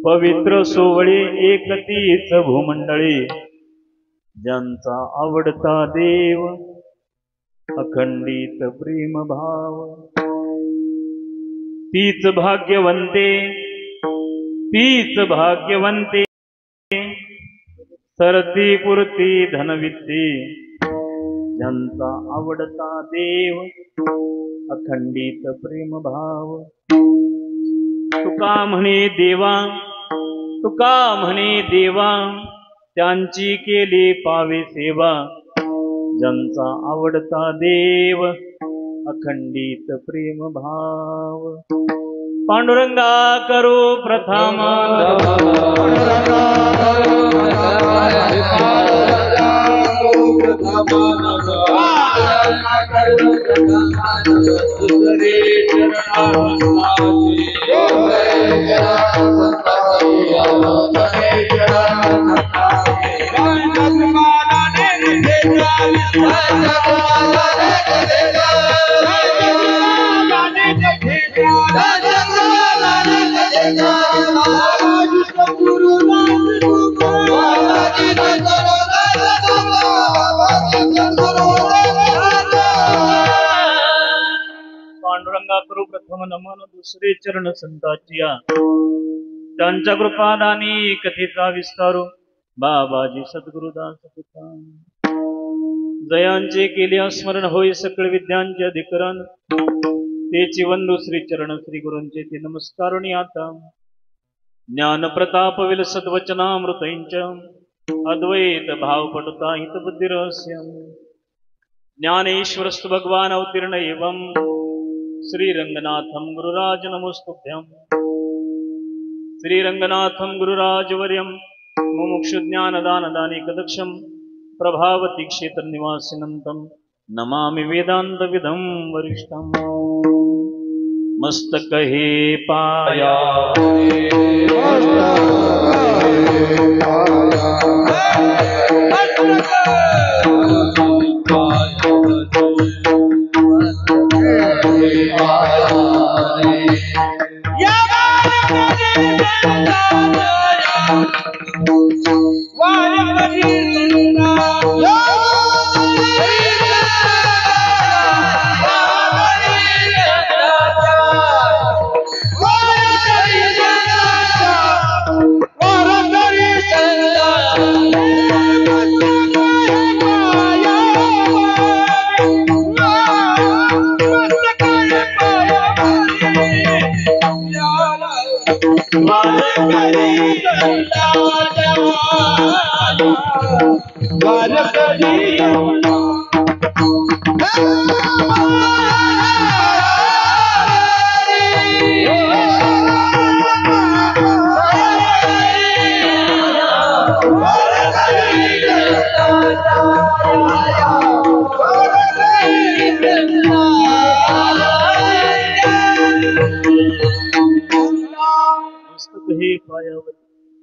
पवित्र सोवळी एकतीच भूमंडळी, ज्यांचा आवडता देव अखंडित प्रेम भाव, तीच भाग्यवंते सरती पुरती धनविद्ये, ज्यांचा आवडता देव अखंडित प्रेम भाव। तुका म्हणे देवा त्यांची केली पावे सेवा, ज्यांचा आवडता देव अखंडित प्रेम भाव। पांडुरंगा करो प्रथम पांडुरंगा करू प्रथम नमन दुसरे चरण संतांची, त्यांच्या कृपादानी कथेचा विस्तारू बाबाजी सद्गुरुदास पिता। जयांचे केले स्मरण होय सकळ विद्यांचे अधिकरण, तेची वंदू श्री चरण श्री गुरूंचे ते नमस्कारुणी आता। ज्ञान प्रताप विल सद्वचनामृतैंच अद्वैत भाव पटुता हित बुद्धी रहस्य। ज्ञानेश्वरस्तु भगवान अवतीर्ण एवं श्रीरंगनाथं गुरुराज नमोस्तुभ्यं। श्रीरंगनाथं गुरुराजवर्यं मुमुक्षु ज्ञानदानदानेकदक्षं प्रभावती क्षेत्र निवासिनं तं नमामि वेदांत विदं वरिष्ठं। मस्तक हे पाया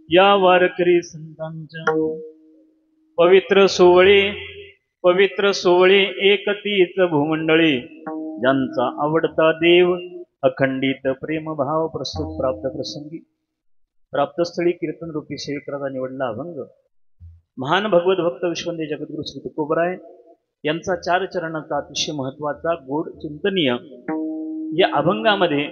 या वारकरी संतांच्या पवित्र सोवळी एकतीच भूमंडळी, ज्यांचा आवडता देव अखंडित प्रेम भाव प्रस्तुत प्राप्त प्रसंगी प्राप्तस्थळी कीर्तन रूपी सेविकाचा निवडला अभंग महान भगवत भक्त विश्वंदे जगद्गुरु श्री तुकोबराय यांचा 4 चरणाचा अतिशय महत्वाचा गोड चिंतनीय या अभंगामध्ये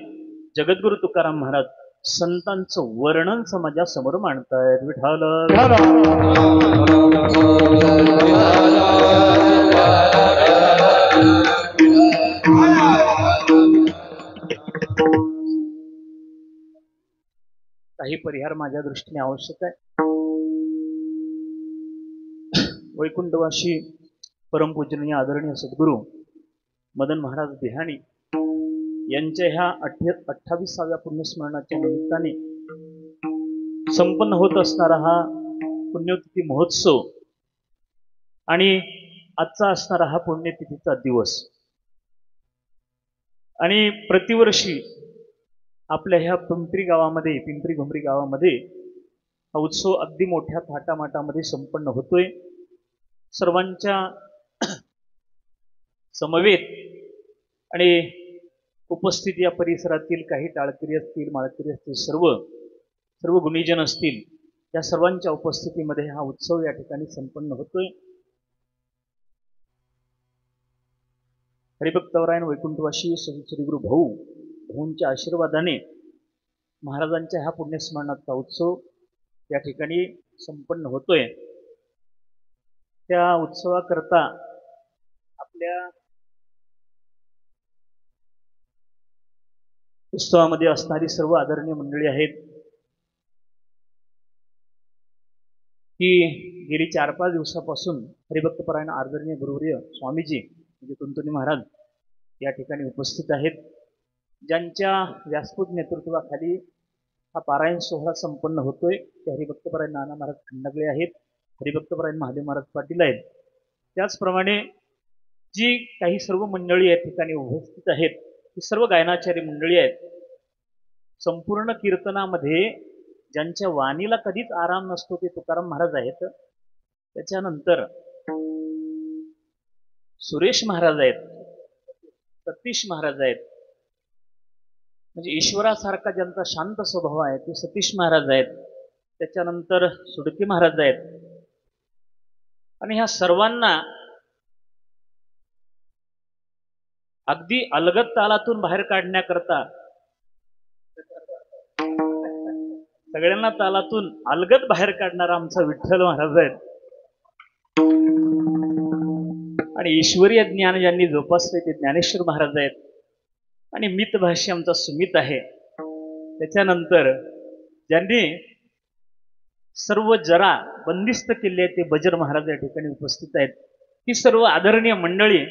जगद्गुरु तुकाराम महाराज संतांचं वर्णन समाजासमोर मांडतायत। विठाल काही परिहार माझ्या दृष्टीने आवश्यक आहे। वैकुंठवासी परमपूजनीय आदरणीय सद्गुरू मदन महाराज बिहाणी यांच्या ह्या 28व्या पुण्यस्मरणाच्या निमित्ताने संपन्न होत असणारा हा पुण्यतिथी महोत्सव आणि आजचा असणारा हा पुण्यतिथीचा दिवस आणि प्रतिवर्षी आपल्या ह्या पिंपरी घुमरी गावामध्ये हा उत्सव अगदी मोठ्या थाटामाटामध्ये संपन्न होतोय। सर्वांच्या समवेत आणि उपस्थित या परिसरातील काही टाळकरी असतील, माळकरी असतील, सर्व गुणीजन असतील, या सर्वांच्या उपस्थितीमध्ये हा उत्सव या ठिकाणी संपन्न होतोय। हरिभक्तवरायण वैकुंठवासी श्री गुरु भाऊंच्या आशीर्वादाने महाराजांच्या ह्या पुण्यस्मरणाचा उत्सव या ठिकाणी संपन्न होतोय। त्या उत्सवाकरता आपल्या उत्सवामध्ये असणारी सर्व आदरणीय मंडळी आहेत की गेली 4-5 दिवसापासून हरिभक्तपरायण आदरणीय गुरुवर्य स्वामीजी म्हणजे तुंतुनी महाराज या ठिकाणी उपस्थित आहेत, ज्यांच्या व्यासपीठ नेतृत्वाखाली हा पारायण सोहळा संपन्न होतोय। ते हरिभक्तपरायण नाना महाराज खंडगळे आहेत, हरिभक्तपरायण महादेव महाराज पाटील आहेत। त्याचप्रमाणे जी काही सर्व मंडळी या ठिकाणी उपस्थित आहेत ती सर्व गायनाचार्य मंडळी आहेत। संपूर्ण कीर्तनामध्ये ज्यांच्या वाणीला कधीच आराम नसतो ते तुकाराम महाराज आहेत, त्याच्यानंतर सुरेश महाराज आहेत, सतीश महाराज आहेत, म्हणजे ईश्वरासारखा ज्यांचा शांत स्वभाव आहे ते सतीश महाराज आहेत, त्याच्यानंतर सुडके महाराज आहेत। आणि ह्या सर्वांना अगदी अलगद तालातून बाहेर काढण्याकरता सगळ्यांना तालातून अलगद बाहेर काढणारा आमचा विठ्ठल महाराज आहेत। आणि ईश्वरीय ज्ञान ज्यांनी जोपासले ते ज्ञानेश्वर महाराज आहेत। आणि मितभाषी आमचा सुमित आहे। त्याच्यानंतर ज्यांनी सर्व जरा बंदिस्त केले ते बजर महाराज या ठिकाणी उपस्थित आहेत। ही सर्व आदरणीय मंडळी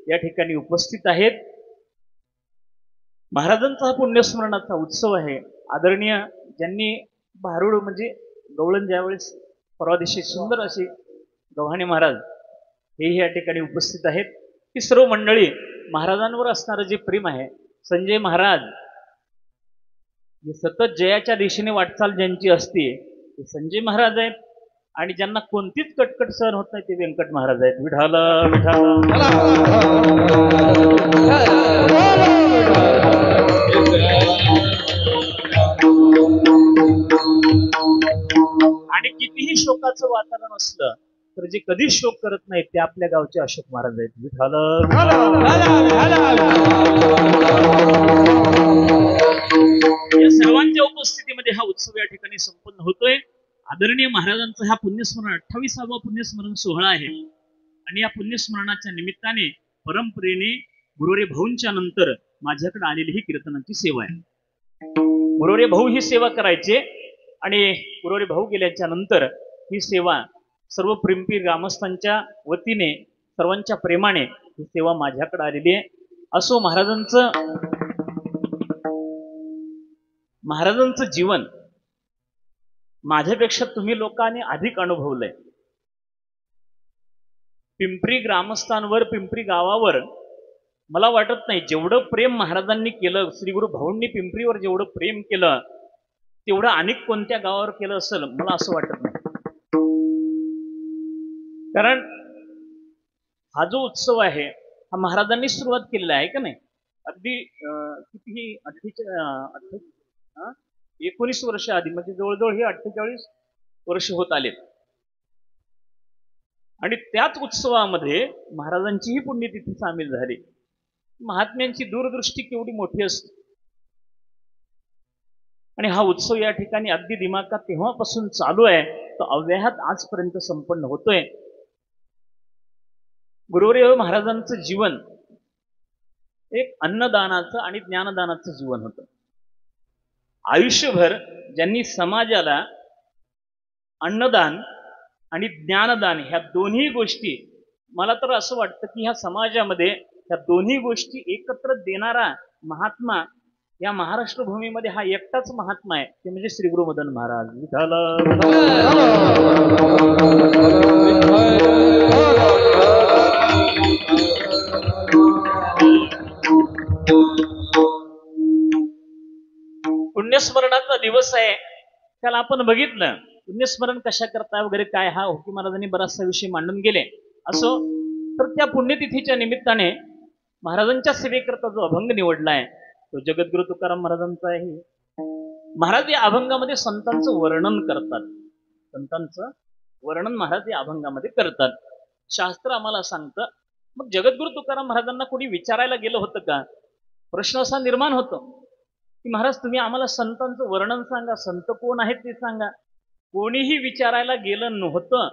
या ठिकाणी उपस्थित आहेत। महाराजांचा हा पुण्यस्मरणाचा उत्सव आहे। आदरणीय ज्यांनी भारूड म्हणजे गवळण ज्यावेळेस परवा दिवशी सुंदर अशी गव्हाणे महाराज हेही या ठिकाणी उपस्थित आहेत। ही सर्व मंडळी महाराजांवर असणारं जे प्रेम आहे, संजय महाराज जे सतत जयाच्या दिशेने वाटचाल ज्यांची असते ते संजय महाराज आहेत। आणि ज्यांना कोणतीच कटकट सहन होत नाही ते व्यंकट महाराज आहेत। विठाला आणि कितीही शोकाचं वातावरण असलं तर जे कधीच शोक करत नाहीत ते आपल्या गावचे अशोक महाराज आहेत। विठाला या सर्वांच्या उपस्थितीमध्ये हा उत्सव या ठिकाणी संपन्न होतोय। आदरणीय महाराजांचा हा पुण्यस्मरण 28वा पुण्यस्मरण सोहळा आहे। आणि या पुण्यस्मरणाच्या निमित्ताने परंपरेने गुरुवर्य भाऊंच्या नंतर माझ्याकडे आलेली ही कीर्तनाची सेवा आहे। गुरुवर्य भाऊ ही सेवा करायचे आणि गुरुवर्य भाऊ गेल्याच्या नंतर ही सेवा सर्व पिंपरी ग्रामस्थांच्या वतीने सर्वांच्या प्रेमाने ही सेवा माझ्याकडे आलेली आहे। असो महाराजांचं जीवन माझ्यापेक्षा तुम्ही लोकांनी अधिक अनुभवलंय। पिंपरी ग्रामस्थांवर, पिंपरी गावावर मला वाटत नाही जेवढं प्रेम महाराजांनी केलं, श्री गुरु भाऊंनी पिंपरीवर जेवढं प्रेम केलं तेवढं अनेक कोणत्या गावावर केलं असेल मला असं वाटत नाही। कारण हा जो उत्सव आहे हा महाराजांनी सुरुवात केलेला आहे का नाही। अगदी कितीही 19 वर्ष आधी म्हणजे जवळजवळ हे 48 वर्ष होत आलेत। आणि त्याच उत्सवामध्ये महाराजांचीही पुण्यतिथी सामील झाली। महात्म्यांची दूरदृष्टी केवढी मोठी असते। आणि हा उत्सव या ठिकाणी अगदी दिमागात तेव्हापासून चालू आहे तो अव्याहत आजपर्यंत संपन्न होतोय। गुरुवर्य महाराजांचं जीवन एक अन्नदानाचं आणि ज्ञानदानाचं जीवन होतं। आयुष्यभर ज्यांनी समाजाला अन्नदान आणि ज्ञानदान ह्या दोन्ही गोष्टी मला तर असं वाटतं की ह्या समाजामध्ये ह्या दोन्ही गोष्टी एकत्र देणारा महात्मा या महाराष्ट्र भूमीमध्ये हा एकटाच महात्मा आहे, ते म्हणजे श्री गुरु मदन महाराज विठ्ठल. पुण्यस्मरणाचा दिवस आहे, त्याला आपण बघितलं पुण्यस्मरण कशा करता वगैरे काय, हा होकी महाराजांनी बराचसा विषय मांडून गेले. असो, तर त्या पुण्यतिथीच्या निमित्ताने महाराजांच्या सेवेकरता जो अभंग निवडलाय तो जगद्गुरु तुकाराम महाराजांचा आहे. महाराज या अभंगामध्ये संतांचं वर्णन करतात. संतांचं वर्णन महाराज या अभंगामध्ये करतात. शास्त्र आम्हाला सांगतं. मग जगद्गुरु तुकाराम महाराजांना कोणी विचारायला गेलं होतं का? प्रश्न असा निर्माण होतो की महाराज तुम्ही आम्हाला संतांचं वर्णन सांगा, संत कोण आहेत ते सांगा. कोणीही विचारायला गेलं नव्हतं,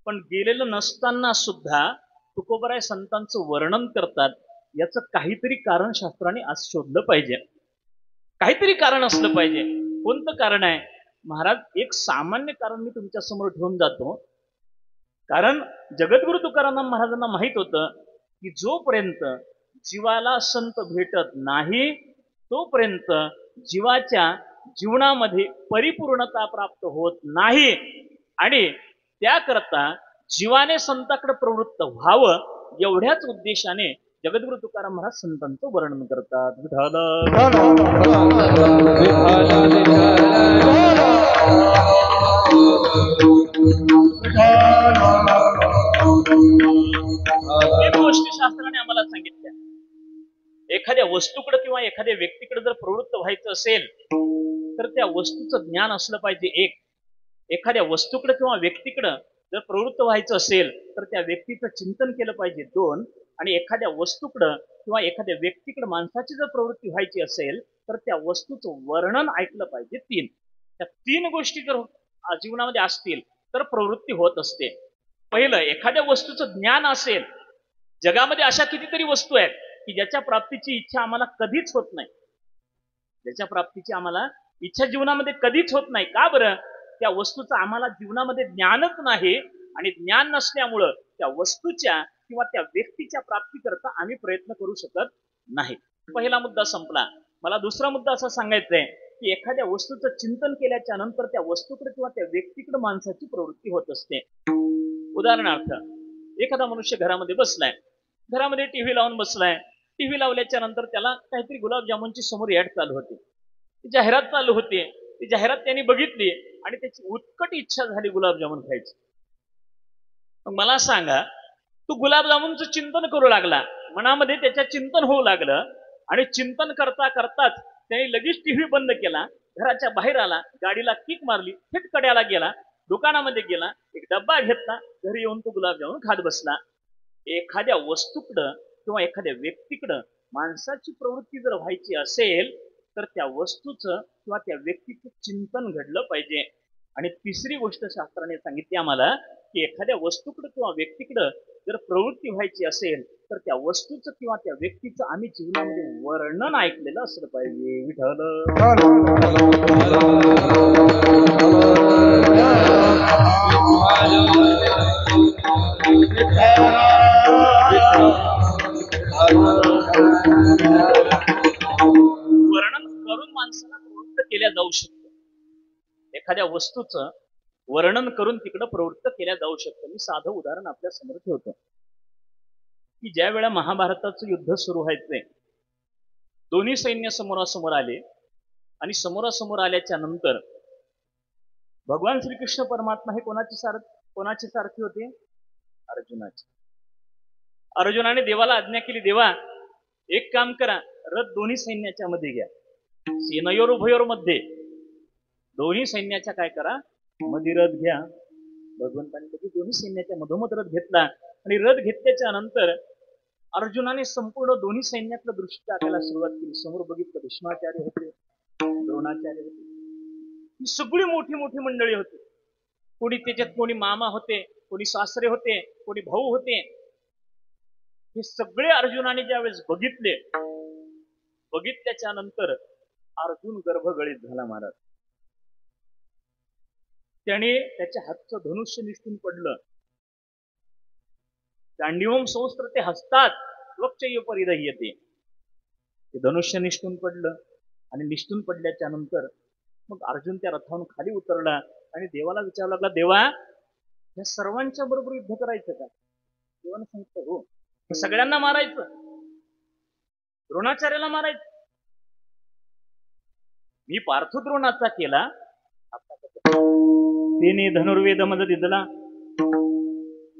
पण गेलेलं नसताना सुद्धा तुकोबराय संतांचं वर्णन करतात. याचं काहीतरी कारण शास्त्राने आज शोधलं पाहिजे. काहीतरी कारण असलं पाहिजे. कोणतं कारण आहे महाराज? एक सामान्य कारण मी तुमच्या समोर ठेवून जातो. कारण जगद्गुरु तुकाराम महाराजांना माहित होतं की जोपर्यंत जीवाला संत भेटत नाही तोपर्यंत जीवाच्या जीवनामध्ये परिपूर्णता प्राप्त होत नाही, आणि त्याकरता जीवाने संताकडे प्रवृत्त व्हावं एवढ्याच उद्देशाने जगद्गुरु तुकाराम महाराज संतांचं वर्णन करतात. एक गोष्टी शास्त्राने आम्हाला सांगितल्या. एखाद्या वस्तूकडे किंवा एखाद्या व्यक्तीकडे जर प्रवृत्त व्हायचं असेल तर त्या वस्तूचं ज्ञान असलं पाहिजे. एखाद्या वस्तूकडे किंवा व्यक्तीकडे जर प्रवृत्त व्हायचं असेल तर त्या व्यक्तीचं चिंतन केलं पाहिजे. 2. आणि एखाद्या वस्तूकडं किंवा एखाद्या व्यक्तीकडे माणसाची जर प्रवृत्ती व्हायची असेल तर त्या वस्तूचं वर्णन ऐकलं पाहिजे. 3. त्या 3 गोष्टी जर जीवनामध्ये असतील तर प्रवृत्ती होत असते. पहिलं, एखाद्या वस्तूचं ज्ञान असेल. जगामध्ये अशा कितीतरी वस्तू आहेत की ज्याच्या प्राप्तीची इच्छा आम्हाला कधीच होत नाही. ज्याच्या प्राप्तीची आम्हाला इच्छा जीवनामध्ये कधीच होत नाही. का बरं? त्या वस्तूचं आम्हाला जीवनामध्ये ज्ञानच नाही, आणि ज्ञान नसल्यामुळं त्या वस्तूच्या किंवा त्या व्यक्तीच्या प्राप्तीकरता आम्ही प्रयत्न करू शकत नाही. पहिला मुद्दा संपला. मला दुसरा मुद्दा असा सांगायचा आहे की एखाद्या वस्तूचं चिंतन केल्याच्या नंतर त्या वस्तूकडे किंवा त्या व्यक्तीकडे माणसाची प्रवृत्ती होत असते. उदाहरणार्थ, एखादा मनुष्य घरामध्ये बसलाय, घरामध्ये टीव्ही लावून बसलाय. टीव्ही लावल्याच्या नंतर त्याला काहीतरी गुलाबजामुनची समोर ऍड चालू होती, जाहिरात चालू होती. ती जाहिरात त्यांनी बघितली आणि त्याची उत्कट इच्छा झाली गुलाबजामुन खायची. मग मला सांगा, तू गुलाबजामुनचं चिंतन करू लागला, मनामध्ये त्याच्या चिंतन होऊ लागलं, आणि चिंतन करता करताच त्याने लगेच टीव्ही बंद केला, घराच्या बाहेर आला, गाडीला किक मारली, थेट कड्याला गेला, दुकानामध्ये गेला, एक डब्बा घेतला, घरी येऊन तो गुलाबजामुन खात बसला. एखाद्या वस्तूकडं किंवा एखाद्या व्यक्तीकडं माणसाची प्रवृत्ती जर व्हायची असेल तर त्या वस्तूचं किंवा त्या व्यक्तीचं चिंतन घडलं पाहिजे. आणि तिसरी गोष्ट शास्त्राने सांगितली आम्हाला की एखाद्या वस्तूकडे किंवा व्यक्तीकडे जर प्रवृत्ती व्हायची असेल तर त्या वस्तूचं किंवा त्या व्यक्तीचं आम्ही जीवनामध्ये वर्णन ऐकलेलं असलं पाहिजे. विठ्ठल. वर्णन करून माणसाला प्रवृत्त केल्या जाऊ शकतं. एखाद्या वस्तूचं वर्णन करून तिकडं प्रवृत्त केल्या जाऊ शकतं. मी साधं उदाहरण आपल्या समोर ठेवतो की ज्या वेळा महाभारताचं युद्ध सुरू व्हायचंय, दोन्ही सैन्य समोरासमोर आले, आणि समोरासमोर आल्याच्या नंतर भगवान श्रीकृष्ण परमात्मा हे कोणाचे सारथी होते? अर्जुनाचे. अर्जुनाने देवाला आज्ञा केली, देवा एक काम करा, रथ दोन्ही सैन्याच्या मध्ये घ्या, सेनयोर उभयोर मध्ये, दोन्ही सैन्याच्या काय करा, मध्ये रथ घ्या. भगवंताने दोन्ही सैन्याच्या मधोमध रथ घेतला, आणि रथ घेतल्याच्या नंतर अर्जुनाने संपूर्ण दोन्ही सैन्यातलं दृश्य टाकायला सुरुवात केली. समोर बघितलं, भीष्माचार्य होते, द्रोणाचार्य होते, ही सगळी मोठी मोठी मंडळी होती. कोणी त्याच्यात कोणी मामा होते, कोणी सासरे होते, कोणी भाऊ होते. हे सगळे अर्जुनाने ज्यावेळेस बघितल्याच्या नंतर अर्जुन गर्भगळीत झाला महाराज. त्याने त्याच्या हातचं धनुष्य निसटून पडलं. गांडीवम संस्त्र ते हसतात त्वक्चय परिदह्यते. ते धनुष्य निष्ठून पडलं आणि निष्ठून पडल्याच्या नंतर मग अर्जुन त्या रथावरून खाली उतरला आणि देवाला विचारू लागला, देवा या सर्वांच्या बरोबर युद्ध करायचं का? देवानं सांगितलं हो, सगळ्यांना मारायचं, द्रोणाचार्याला मारायचं. मी पार्थ द्रोणाचा केला, तिने धनुर्वेद मध्ये दिला.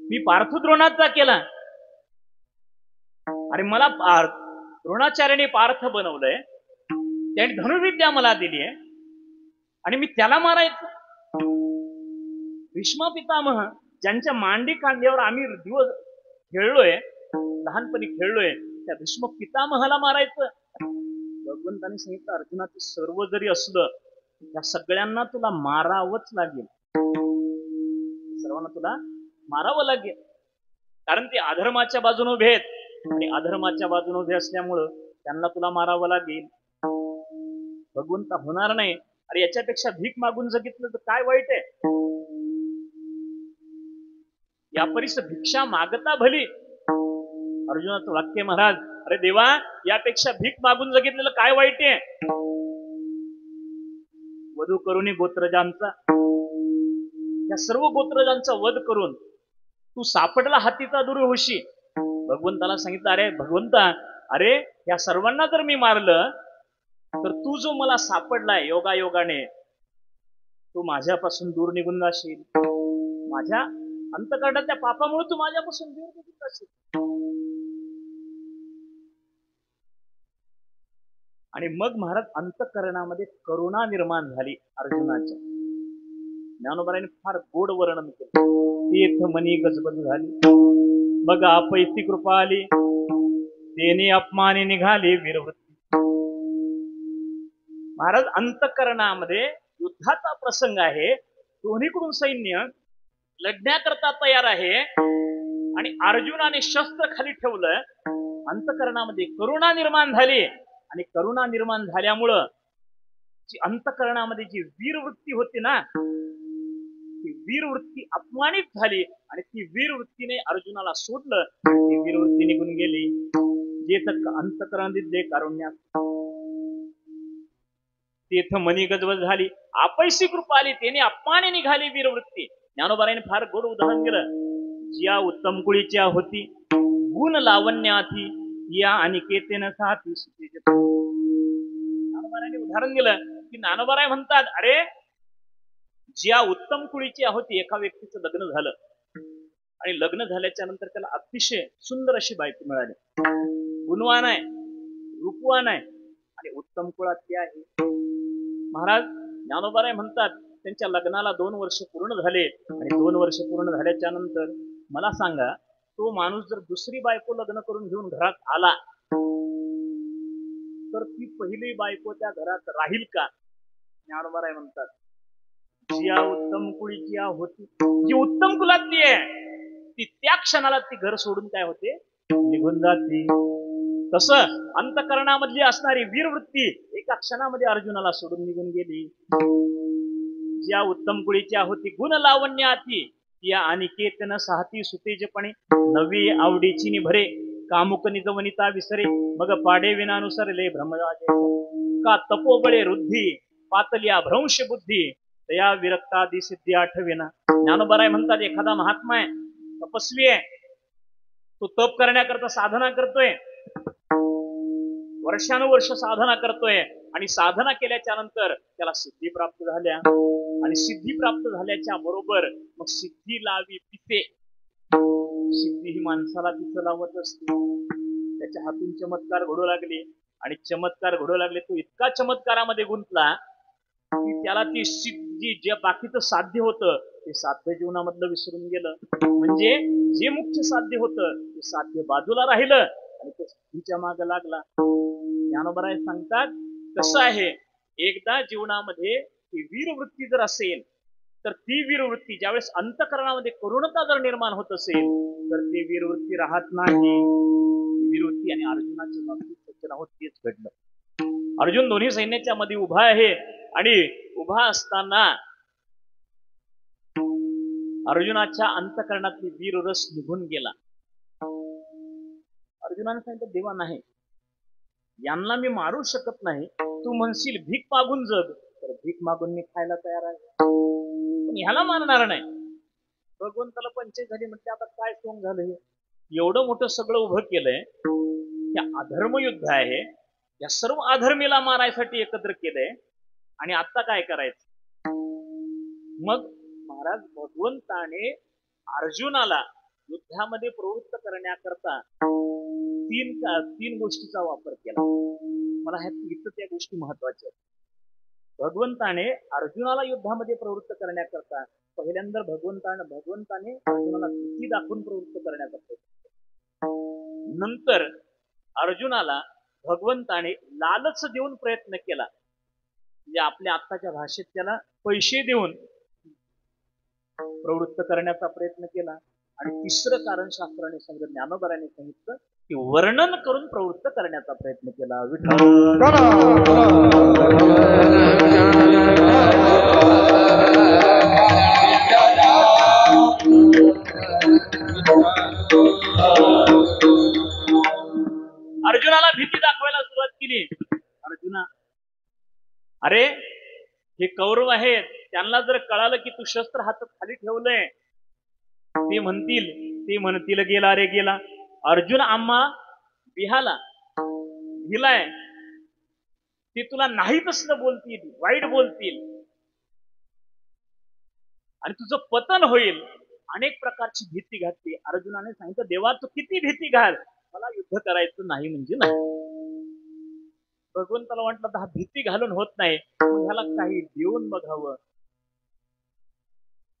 मी पार्थ द्रोणाचा केला आणि मला द्रोणाचार्याने पार्थ बनवलंय, त्याने धनुर्विद्या मला दिली आहे आणि मी त्याला मारायचं. भीष्म पितामह ज्यांच्या मांडी कांद्यावर आम्ही दिवस खेळलोय, लहानपणी खेळलोय, त्या भीष्म पितामहाला मारायचं. भगवंतांनी सांगितलं, अर्जुनाचं सर्व जरी असलं त्या सगळ्यांना तुला मारावंच लागेल, सर्वांना तुला मारावं लागेल. कारण ते अधर्माच्या बाजूने उभे आहेत आणि अधर्माच्या बाजूने उभे असल्यामुळं त्यांना तुला मारावं लागेल. भगवंता होणार नाही. अरे याच्यापेक्षा भीक मागून जगितलं तर काय वाईट आहे? या परीस भिक्षा मागता भली. अर्जुनाचं वाक्य महाराज, अरे देवा यापेक्षा भीक मागून जगितलेलं काय वाईट आहे? वधू करून गोत्रजांचा, या सर्व गोत्रजांचा वध करून तू सापडला हातीचा दूर होशी. भगवंताला सांगितलं, अरे भगवंता, अरे या सर्वांना जर मी मारलं तर तू जो मला सापडलाय योगायोगाने, तू माझ्यापासून दूर निघून जाशील. माझ्या अंतःकरणाच्या पापामुळे तू माझ्यापासून दूर निघून जाशील. आणि मग महाराज अंतःकरणामध्ये करुणा निर्माण झाली अर्जुनाच्या. ज्ञानोबाराने फार गोड वर्णन केलं. तीर्थ मनी गजबज झाली, मग आपैती कृपा आली, तेने अपमाने निघाले वीरवृत्ती. महाराज अंतःकरणामध्ये युद्धाचा प्रसंग आहे, दोन्हीकडून सैन्य लढण्याकरता तयार आहे आणि अर्जुनाने शस्त्र खाली ठेवलं. अंतःकरणामध्ये करुणा निर्माण झाली आणि करुणा निर्माण झाल्यामुळं जी अंतःकरणामध्ये जी वीरवृत्ती होती ना, ती वीरवृत्ती अपमानित झाली आणि ती वीरवृत्तीने अर्जुनाला सोडलं. ती वीरवृत्ती निघून गेली. जे तक अंतःकरण दिले कारुण्यात, तेथ मनी गजबज झाली, आपैसी कृपा आली, त्याने अपमाने निघाली वीरवृत्ती. ज्ञानोबाराने फार गोड उदाहरण दिलं. ज्या उत्तम कुळीच्या होती गुण लावण्याती, या अनिकेतेन साथी. ज्ञानोबाराने उदाहरण दिलं की ज्ञानोबाराय म्हणतात, अरे ज्या उत्तम कुळीची होती, एका व्यक्तीचं लग्न झालं आणि लग्न झाल्याच्या नंतर त्याला अतिशय सुंदर अशी बायको मिळाली, गुणवान आहे, रूपवान आहे आणि उत्तम कुळातली आहे. महाराज ज्ञानोबाराय म्हणतात, त्यांच्या लग्नाला 2 वर्ष पूर्ण झाले आणि 2 वर्ष पूर्ण झाल्याच्या नंतर मला सांगा, तो माणूस जर दुसरी बायको लग्न करून घेऊन घरात आला तर ती पहिली बायको त्या घरात राहील का? ज्ञानोबाराय म्हणतात, ज्या उत्तम कुळीची होती, जी उत्तम कुलातली आहे, ती त्या क्षणाला ती घर सोडून काय होते, निघून जाते. तसं अंतःकरणामधली असणारी वीरवृत्ती एका क्षणामध्ये अर्जुनाला सोडून निघून गेली. ज्या उत्तम कुळीच्या होती गुण लावण्याती, या अनिकेतन साहती सुतेजपणे, नवी आवडीची निभरे, कामुक निजवनिता विसरे, मग पाडे विनानुसरले भ्रमराजे. का तपोबळे रुद्धी, पातल्या भ्रंश बुद्धी, तया विरक्तादी सिद्धी आठवेना. ज्ञानोबाराय म्हणतात, एखादा महात्मा आहे, तपस्वी आहे, तो तप करण्याकरता साधना करतोय, वर्षानुवर्ष साधना करतोय आणि साधना केल्याच्या नंतर त्याला सिद्धी प्राप्त झाल्या आणि सिद्धी प्राप्त झाल्याच्या बरोबर मग सिद्धी लावी पिते. सिद्धी ही माणसाला तिथं लावत असते. त्याच्या हातून चमत्कार घडू लागले आणि चमत्कार घडू लागले, तो इतका चमत्कारामध्ये गुंतला की त्याला ती सिद्धी, जे बाकीचं साध्य होतं ते साध्य जीवनामधलं विसरून गेलं. म्हणजे जे मुख्य साध्य होतं ते साध्य बाजूला राहिलं आणि तो सिद्धीच्या मागे लागला. ज्ञानोबाराय सांगतात, कसं आहे, एकदा जीवनामध्ये ती वीरवृत्ती जर असेल तर ती वीरवृत्ती ज्यावेळेस अंतःकरणामध्ये करुणता जर निर्माण होत असेल तर ती वीरवृत्ती राहत नाही. वीरवृत्ती आणि अर्जुनाच्या बाबतीत सत्य राहत तेच घडलं. अर्जुन दोन्ही सैन्याच्या मध्ये उभा आहे आणि उभा असताना अर्जुनाच्या अंतःकरणातली वीररस निघून गेला. अर्जुनाने सांगितलं देवा नाही, यांना मी मारू शकत नाही. तू म्हणशील भीक मागून जग, तर भीक मागून मी खायला तयार आहे, पण ह्याला मारणार नाही. भगवंताला पंचायत झाली, म्हटले आता काय सोंग झालं हे, एवढं मोठं सगळं उभं केलंय, हे अधर्म युद्ध आहे, या सर्व अधर्मीला मारायसाठी एकत्र केलंय, आणि आता काय करायचं. मग महाराज भगवंताने अर्जुनाला युद्धामध्ये प्रवृत्त करण्याकरता तीन गोष्टीचा वापर केला. मला इथं त्या गोष्टी महत्वाच्या आहेत. भगवंताने अर्जुनाला युद्धामध्ये प्रवृत्त करण्याकरता पहिल्यांदा भगवंताने अर्जुनाला भीती दाखवून प्रवृत्त करण्याचा प्रयत्न केला. नंतर अर्जुनाला भगवंताने लालच देऊन प्रयत्न केला, म्हणजे आपल्या आत्ताच्या भाषेत त्याला पैसे देऊन प्रवृत्त करण्याचा प्रयत्न केला. आणि तिसरं कारण शास्त्राने सांगितलं, ज्ञानोबराने सांगितलं की वर्णन करून प्रवृत्त करण्याचा प्रयत्न केला. अर्जुनाला भीती दाखवायला सुरुवात केली. अर्जुना, अरे हे कौरव आहेत, त्यांना जर कळालं की तू शस्त्र हातात खाली ठेवलंय, ते म्हणतील गेला रे गेला. अर्जुन आम्हा बिहाला भिलाय, ते तुला नाही तसलं बोलतील, वाईट बोलतील, आणि तुझं पतन होईल. अनेक प्रकारची भीती घातली. अर्जुनाने सांगितलं देवा तू किती भीती घाल, मला युद्ध करायचं नाही म्हणजे नाही. भगवंताला म्हटलं हा भीती घालून होत नाही, ह्याला काही देऊन बघावं.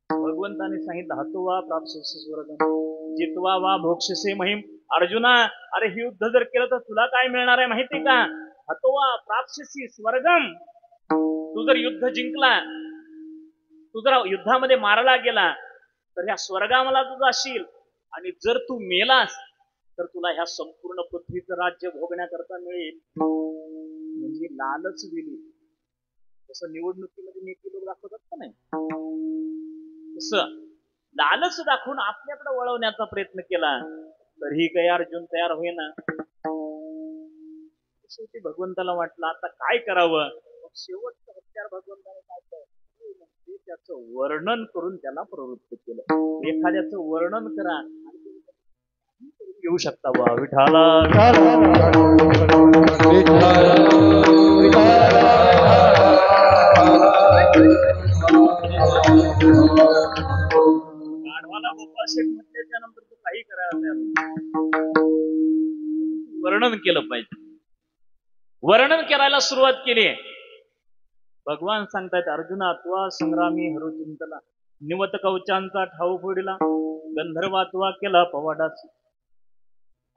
भगवंताने सांगितलं हतोवा प्राप्स्यसे स्वर्गम जित्वा वा भोक्ष्यसे महिम. अर्जुना, अरे हे युद्ध जर केलं तर तुला काय मिळणार आहे माहिती का. हतोवा प्राप्स्यसे स्वर्गम, तू जर युद्ध जिंकला, तू जर युद्धामध्ये मारला गेला तर ह्या स्वर्गामला तू जाशील, आणि जर तू मेलास तर तुला ह्या संपूर्ण पृथ्वीचं राज्य भोगण्याकरता मिळेल. म्हणजे लालच दिली. जसं निवडणुकीमध्ये नेते लोक दाखवतात का नाही, तसं लालच दाखवून आपल्याकडे वळवण्याचा प्रयत्न केला. तरीही काही अर्जुन तयार होईना. शेवटी भगवंताला वाटलं आता काय करावं. शेवटचं हत्यार भगवंताने काय केलं, त्याचं वर्णन करून त्याला प्रवृत्त केलं. एखाद्याचं वर्णन करा घेऊ शकता बा. विठाला गाढवाला गोपाळ शेठ म्हटल्याच्या नंतर तू काही करायला वर्णन केलं पाहिजे. वर्णन करायला सुरुवात केली. भगवान सांगतायत अर्जुना त्वा संग्रामी हरो चिंतला, निवत कवचांचा ठाऊ फोडला, गंधर्वात्वा केला पवाडास.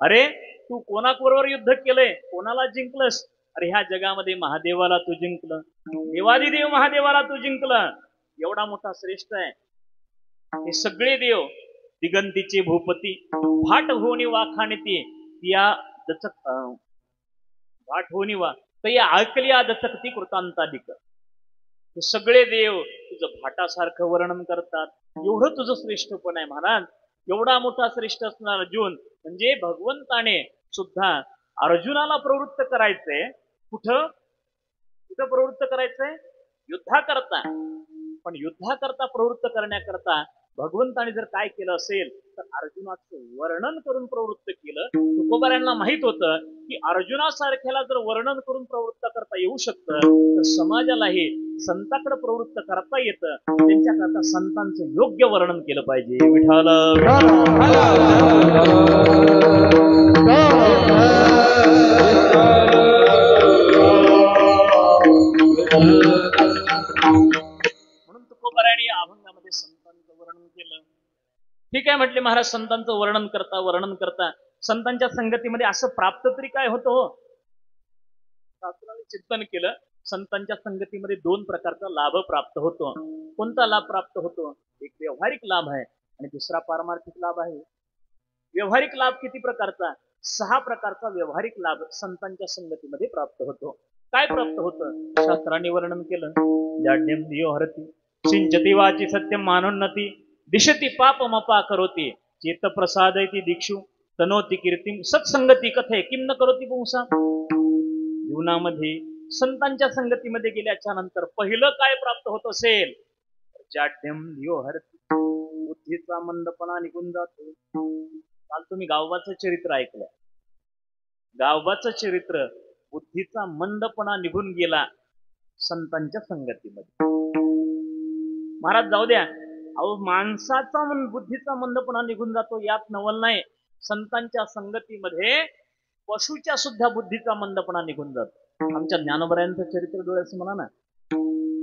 अरे तू कोणाबरोबर युद्ध केलंय, कोणाला जिंकलंस. अरे ह्या जगामध्ये महादेवाला तू जिंकलं, देवादिदेव महादेवाला तू जिंकलं. एवढा मोठा श्रेष्ठ आहे. हे सगळे देव दिगंतीचे भूपती, भाट होणी वाखाणती या दचक भाट होणी वा या ऐकल्या दचकती कृतांताधिक. हे सगळे देव तुझं भाटासारखं वर्णन करतात. एवढं तुझं श्रेष्ठपण आहे महाराज. एवढा मोठा श्रेष्ठ असणार अर्जुन. म्हणजे भगवंताने सुद्धा अर्जुनाला प्रवृत्त करायचंय. कुठं प्रवृत्त करायचंय, युद्धाकरता. पण युद्धाकरता प्रवृत्त करण्याकरता भगवंताने जर काय केलं असेल तर अर्जुनाचं वर्णन करून प्रवृत्त केलं. तुकोबारांना माहित होतं की अर्जुनासारख्याला जर वर्णन करून प्रवृत्त करता येऊ शकतं तर समाजालाही संताकडे प्रवृत्त करता येतं. त्यांच्याकरता संतांचं योग्य वर्णन केलं पाहिजे. विठाला म्हणून तुकोबारांनी या अभंगामध्ये संतांचं वर्णन केलं. ठीक आहे म्हटले महाराज, संतांचं वर्णन करता संतांच्या संगतीमध्ये असं प्राप्त तरी काय होतं. शास्त्राने चिंतन केलं. संतांच्या संगतीमध्ये दोन प्रकारचा लाभ प्राप्त होतो. कोणता लाभ प्राप्त होतो, एक व्यवहारिक लाभ आहे आणि दुसरा पारमार्थिक लाभ आहे. व्यवहारिक लाभ किती प्रकारचा, 6 प्रकारचा व्यवहारिक लाभ संतांच्या संगतीमध्ये प्राप्त होतो. काय प्राप्त होतं, शास्त्राने वर्णन केलं. जाड्यम दियो हरती सिंचती वाची सत्यम मानोन्नती दिशती पाप मपा करोती चेत प्रसादयती दीक्षु तनोती कीर्ती सत्संगती कथे किम न करोती पुंसा. जीवनामध्ये संतांच्या संगतीमध्ये गेल्याच्या नंतर पहिलं काय प्राप्त होत असेल, जाड्यम धियो हरती, बुद्धीचा मंदपणा निघून जातो. काल तुम्ही गावबाचं चरित्र ऐकलं. गावबाचं चरित्र, बुद्धीचा मंदपणा निघून गेला संतांच्या संगतीमध्ये. महाराज जाऊ द्या, अहो माणसाचा बुद्धीचा मंदपणा निघून जातो यात नवल नाही. संतांच्या संगतीमध्ये पशुच्या सुद्धा बुद्धीचा मंदपणा निघून जातो. आमच्या ज्ञानोबरायांचं चरित्र डोळ्याचं म्हणा ना.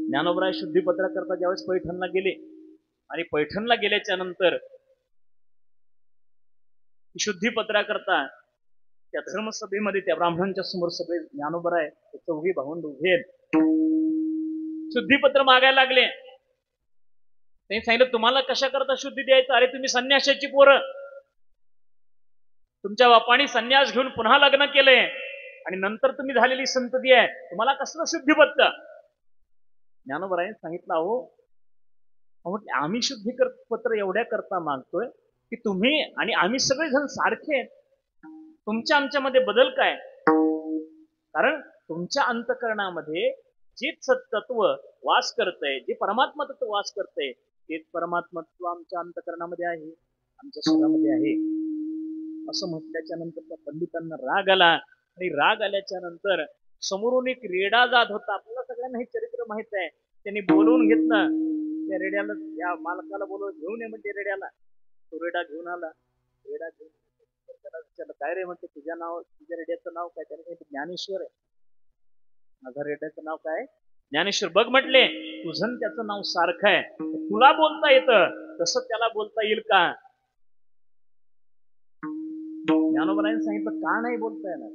ज्ञानोबराय शुद्धीपत्रा करता ज्यावेळेस पैठणला गेले आणि पैठणला गेल्याच्या नंतर शुद्धीपत्रा करता त्या धर्मसभेमध्ये त्या ब्राह्मणांच्या समोर सगळे ज्ञानोबराय चौघी भावंड उभे आहेत. शुद्धीपत्र मागायला लागले. त्यांनी सांगितलं, तुम्हाला कशा करता शुद्धी द्यायचं? अरे तुम्ही संन्यासाची पोरं, तुमच्या बापाने संन्यास घेऊन पुन्हा लग्न केलंय आणि नंतर तुम्ही झालेली संतती आहे, तुम्हाला कसलं शुद्धीपत्र? ज्ञानोबरायने सांगितलं, अहो आम्ही शुद्धीपत्र एवढ्या करता मागतोय की तुम्ही आणि आम्ही सगळेजण सारखे आहेत. तुमच्या आमच्यामध्ये बदल काय? कारण तुमच्या अंतःकरणामध्ये जे सत्तत्व वास करतंय, जे परमात्मा तत्व वास करतंय, तेच परमात्मा तत्व आमच्या अंतःकरणामध्ये आहे, आमच्या शरीरामध्ये आहे. असं म्हटल्याच्या नंतर त्या पंडितांना राग आला आणि राग आल्याच्या नंतर समोरून एक रेडा जात होता. आपल्याला सगळ्यांना हे चरित्र माहित आहे. त्यांनी बोलवून घेतलं. त्या रेड्याला, या मालकाला बोलवून घेऊन ये म्हणजे रेड्याला. तो रेडा घेऊन आला. रेडा घेऊन त्याला विचारलं, काय रे म्हणते, तुझ्या रेड्याचं नाव काय? त्याने सांगितलं, ज्ञानेश्वर आहे. माझ्या रेड्याचं नाव काय? ज्ञानेश्वर. बघ म्हटले, तुझं त्याचं नाव सारखं आहे, तुला बोलता येतं तसं त्याला बोलता येईल का? ज्ञानोबरायने सांगितलं, का नाही बोलता येणार?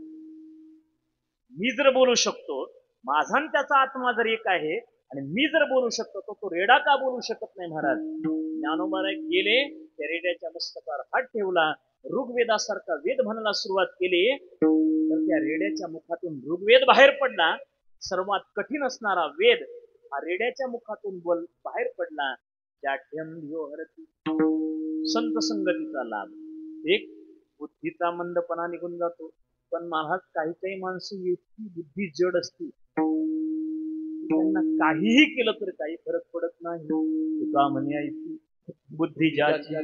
मी जर बोलू शकतो, माझा आणि त्याचा आत्मा जर एक आहे आणि मी जर बोलू शकतो, तो रेडा का बोलू शकत नाही? महाराज ज्ञानोबराय गेले, त्या रेड्याच्या मस्तकावर हात ठेवला, ऋग्वेदासारखा वेद म्हणायला सुरुवात केली. तर त्या रेड्याच्या मुखातून ऋग्वेद बाहेर पडला. सर्वात कठीण असणारा वेद हा रेड्याच्या मुखातून बाहेर पडला. जाड्यम धियो हरती, संत संगतीचा लाभ. एक बुद्धीचा मंदपणा निघून जातो. पण महाराज काही काही माणसं इतकी बुद्धी जड असती, त्यांना काहीही केलं तर काही फरक पडत नाही. तुका म्हणे ऐसी बुद्धी ज्याची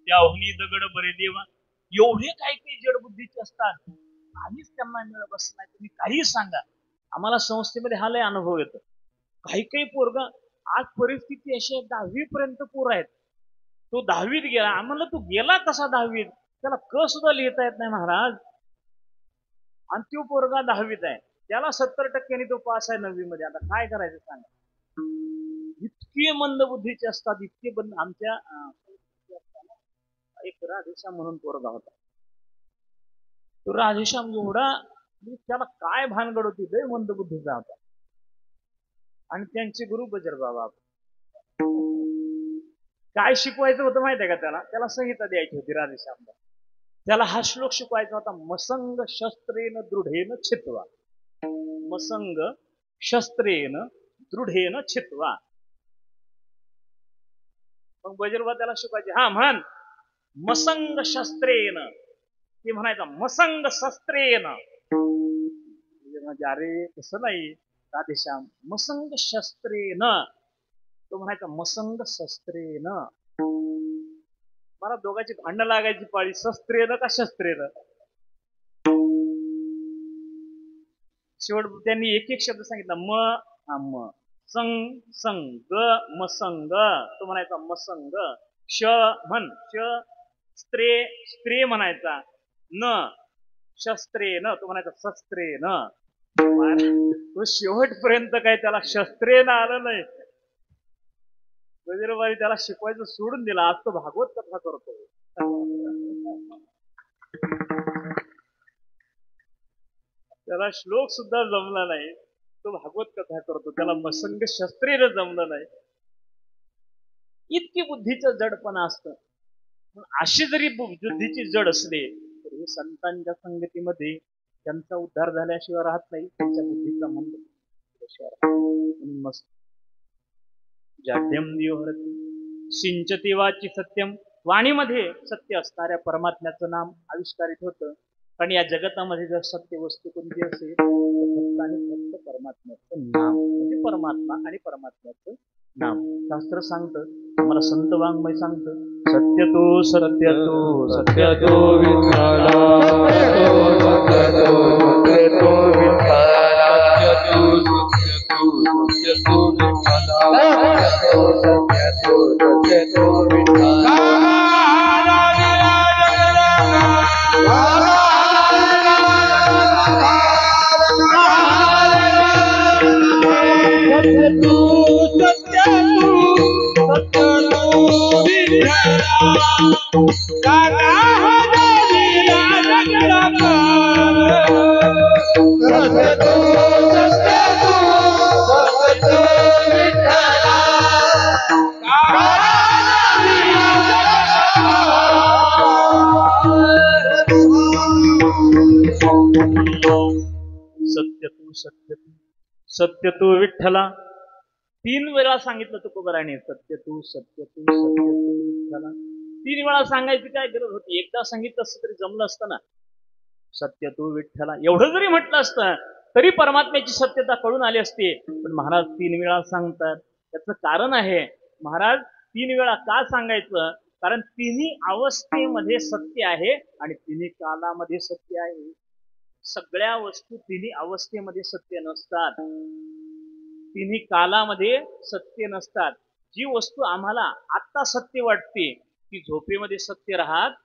त्याहुनी दगड बरे देवा. एवढे काही काही जड बुद्धीचे असतात, काहीच त्यांना मिळत बसत नाही. तुम्ही काही सांगा, आम्हाला संस्थेमध्ये हा लय अनुभव येतो. काही काही पोरग, आज परिस्थिती अशी 10वी पर्यंत पोर आहेत, तो 10वीत गेला. आम्हाला तू गेला कसा 10वीत? त्याला क सुद्धा लिहिता येत नाही महाराज. आणि तो पोरगा 10वीत आहे, त्याला 70% तो पास आहे 9वी मध्ये. आता काय करायचं सांगा? इतके मंद बुद्धीचे असतात, इतके बंद. आमच्या एक राधेश्याम म्हणून पोरगा होता. तो राधेश्याम एवढा, त्याला काय भानगड होती, लय मंद बुद्धीचा होता. आणि त्यांचे गुरु बजर बाबा. काय शिकवायचं होतं माहिती आहे का त्याला? त्याला संहिता द्यायची होती राधेश्यामला. त्याला हा श्लोक शिकवायचा होता, मसंग शस्त्रेन दृढेन छित्वा. मसंग शस्त्रेन दृढेन छित्वा. मग बजरबा त्याला शिकवायचे, हा म्हण मसंग शस्त्रेन. ते म्हणायचा मसंग शस्त्रेन. म्हणजे अरे तसं नाही राधेश्याम, मसंग शस्त्रेन. तो म्हणायचा मसंग शस्त्रेन. मला दोघांची भांडणं लागायची पाळी, शस्त्रेन का शस्त्रेन. शेवट त्यांनी एक एक शब्द सांगितला. म हा म, संग संग, ग मसंग, तो म्हणायचा मसंग, श म्हण श, स्त्रे स्त्रे म्हणायचा, न शस्त्रे न, तो म्हणायचा शस्त्रे न. तो शेवटपर्यंत काय त्याला शस्त्रे न आलं नाही. वजीरबाई त्याला शिकवायचं सोडून दिला. आज तो भागवत कथा करतो. त्याला श्लोक सुद्धा जमला नाही, तो भागवत कथा करतो. त्याला मसंग शस्त्रेनं जमलं नाही. इतकी बुद्धीचं जडपणा असतं. अशी जरी बुद्धीची जड असले तरी संतांच्या संगतीमध्ये त्यांचा उद्धार झाल्याशिवाय राहत नाही. त्यांच्या बुद्धीचा मंद मस्त जाड्यम दिवहरती सिंचती वाची सत्यम. वाणीमध्ये सत्य असणाऱ्या परमात्म्याचं नाम आविष्कारित होतं. कारण या जगतामध्ये जर सत्य वस्तू कोणती असेल तर फक्त आणि फक्त परमात्म्याचं नाम, म्हणजे परमात्मा आणि परमात्म्याचं नाम. शास्त्र सांगतं, मला संत वाङ्मय सांगतं, सत्य तो सत्य तो सत्य तो विठ्ठला, सत्य तू विठ्ठला. 3 वेळा सांगितलं तुकोबाराने, सत्य तू सत्य तू सत्य तू विठ्ठला. 3 वेळा सांगायची काय गरज होती? एकदा सांगितलं असतं तरी जमलं असतं ना. सत्य तू विठ्ठला एवढं जरी म्हटलं असतं तरी परमात्म्याची सत्यता कळून आली असते. पण महाराज 3 वेळा सांगतात. त्याचं कारण आहे. महाराज 3 वेळा का सांगायचं? कारण तिन्ही अवस्थेमध्ये सत्य आहे आणि तिन्ही कालामध्ये सत्य आहे. सगळ्या वस्तू तिन्ही अवस्थेमध्ये सत्य नसतात, तिन्ही कालामध्ये सत्य नसतात. जी वस्तू आम्हाला आत्ता सत्य वाटते ती झोपेमध्ये सत्य राहत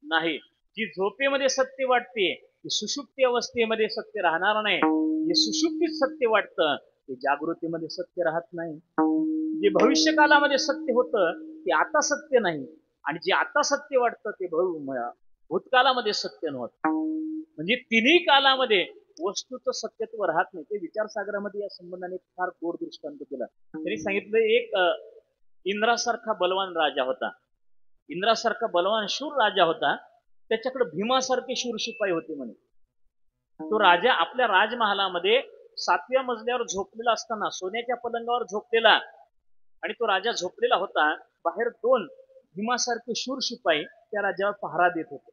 नाही. जी झोपेमध्ये सत्य वाटते ती सुषुप्ती अवस्थेमध्ये सत्य राहणार नाही. जे सुषुप्तीत सत्य वाटतं ते जागृतीमध्ये सत्य राहत नाही. जे भविष्य कालामध्ये सत्य होतं ते आता सत्य नाही, आणि जे आता सत्य वाटतं ते भूतकालामध्ये सत्य नव्हतं. म्हणजे तिन्ही कालामध्ये वस्तूचं सत्यत्व राहत नाही. ते विचारसागरामध्ये या संबंधाने फार गोड दृष्टांत केला. त्यांनी सांगितलं, एक इंद्रासारखा बलवान राजा होता. इंद्रासारखा बलवान शूर राजा होता. त्याच्याकडे भीमासारखे शूर शिपाई होते म्हणे. तो राजा आपल्या राजमहालामध्ये 7व्या मजल्यावर झोपलेला असताना, सोन्याच्या पलंगावर झोपलेला, आणि तो राजा झोपलेला होता. बाहेर 2 भीमासारखे शूर शिपाई त्या राजावर पहारा देत होते.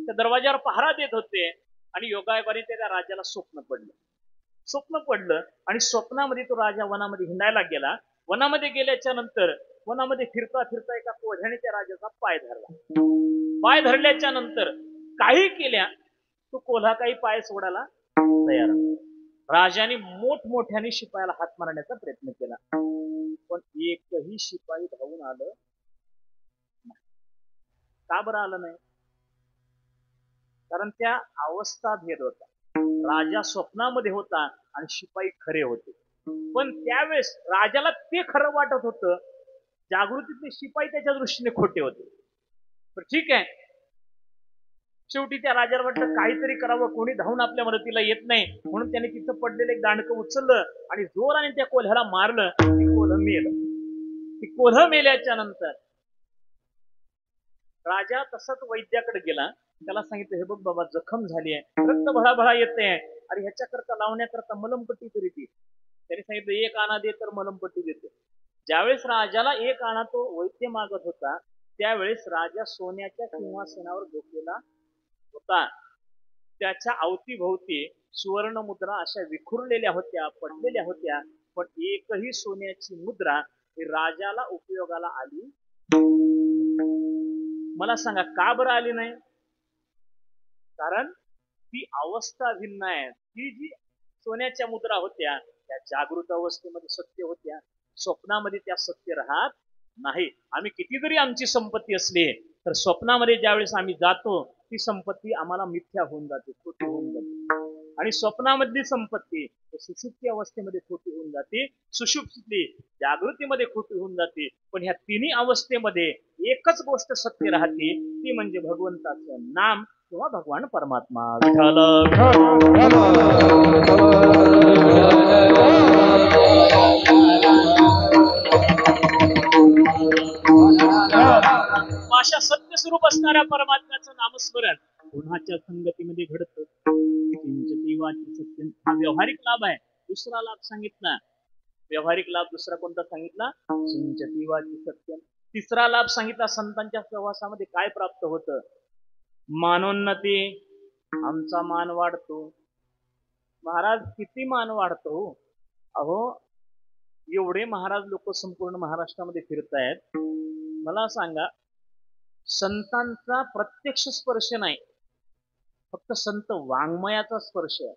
त्या दरवाजावर पहारा देत होते आणि योगायोगाने त्या राजाला स्वप्न पडलं आणि स्वप्नामध्ये तो राजा वनामध्ये हिंडायला गेला. वनामध्ये गेल्याच्या नंतर वनामध्ये फिरता फिरता एका कोल्ह्याने त्या राजाचा पाय धरला. पाय धरल्याच्या नंतर काही केल्या तो कोल्हा काही पाय सोडायला तयार नाही. राजाने मोठमोठ्याने शिपायाला हात मारण्याचा प्रयत्न केला, पण एकही शिपाई धावून आलं नाही. का बरं आलं नाही? कारण त्या अवस्था भेद होता. राजा स्वप्नामध्ये होता आणि शिपाई खरे होते. पण त्यावेळेस राजाला ते खरं वाटत होतं, जागृतीतले शिपाई त्याच्या दृष्टीने खोटे होते. तर ठीक आहे, शेवटी त्या राजाला वाटलं काहीतरी करावं, कोणी धावून आपल्या मदतीला येत नाही, म्हणून त्याने तिथं पडलेलं एक दांडकं उचललं आणि जोराने त्या कोल्ह्याला मारलं. ती कोल्ह मेलं. ती कोल्ह मेल्याच्या नंतर राजा तसाच वैद्याकडे गेला. त्याला सांगितलं, हे बघ बाबा, जखम झाली आहे, रक्त भळाभळा येते आहे, अरे ह्याच्याकरता लावण्याकरता मलमपट्टी तरी ती. त्याने सांगितलं, 1 आणा दे, तर मलमपट्टी देते. ज्यावेळेस राजाला 1 आणा तो वैद्य मागत होता, त्यावेळेस राजा सोन्याच्या सिंहासनावर झोपलेला होता. त्याच्या अवतीभोवती सुवर्ण मुद्रा अशा विखुरलेल्या होत्या, पडलेल्या होत्या, पण एकही सोन्याची मुद्रा ही राजाला उपयोगाला आली. मला सांगा का बरं आली नाही? कारण ती अवस्था भिन्न आहे. ती जी सोन्याच्या मुद्रा होत्या, त्या जागृत अवस्थेमध्ये सत्य होत्या, स्वप्नामध्ये त्या सत्य राहत नाही. आम्ही किती जरी आमची संपत्ती असली तर स्वप्नामध्ये ज्यावेळेस आम्ही जातो ती संपत्ती आम्हाला मिथ्या होऊन जाते, खोटी होऊन जाते. आणि स्वप्नामधली संपत्ती सुषुप्ती अवस्थेमध्ये खोटी होऊन जाते, सुषुप्तीतली जागृतीमध्ये खोटी होऊन जाते. पण ह्या तिन्ही अवस्थेमध्ये एकच गोष्ट सत्य राहते, ती म्हणजे भगवंताचं नाम किंवा भगवान परमात्मा. विठ्ठल अशा सत्य स्वरूप असणाऱ्या परमात्म्याचं नामस्मरण कोणाच्या संगतीमध्ये घडतं. हा व्यवहारिक लाभ आहे. दुसरा लाभ सांगितला, व्यवहारिक लाभ दुसरा कोणता सांगितला? सिंचती वाची सत्यम. तिसरा लाभ सांगितला, संतांच्या सहवासामध्ये काय प्राप्त होतं? मानोन्नती. आमचा मान वाढतो. महाराज किती मान वाढतो? अहो एवढे महाराज लोक संपूर्ण महाराष्ट्रामध्ये फिरतायत. मला सांगा, संतांचा प्रत्यक्ष स्पर्श नाही, फक्त संत वाङ्मयाचा स्पर्श आहे,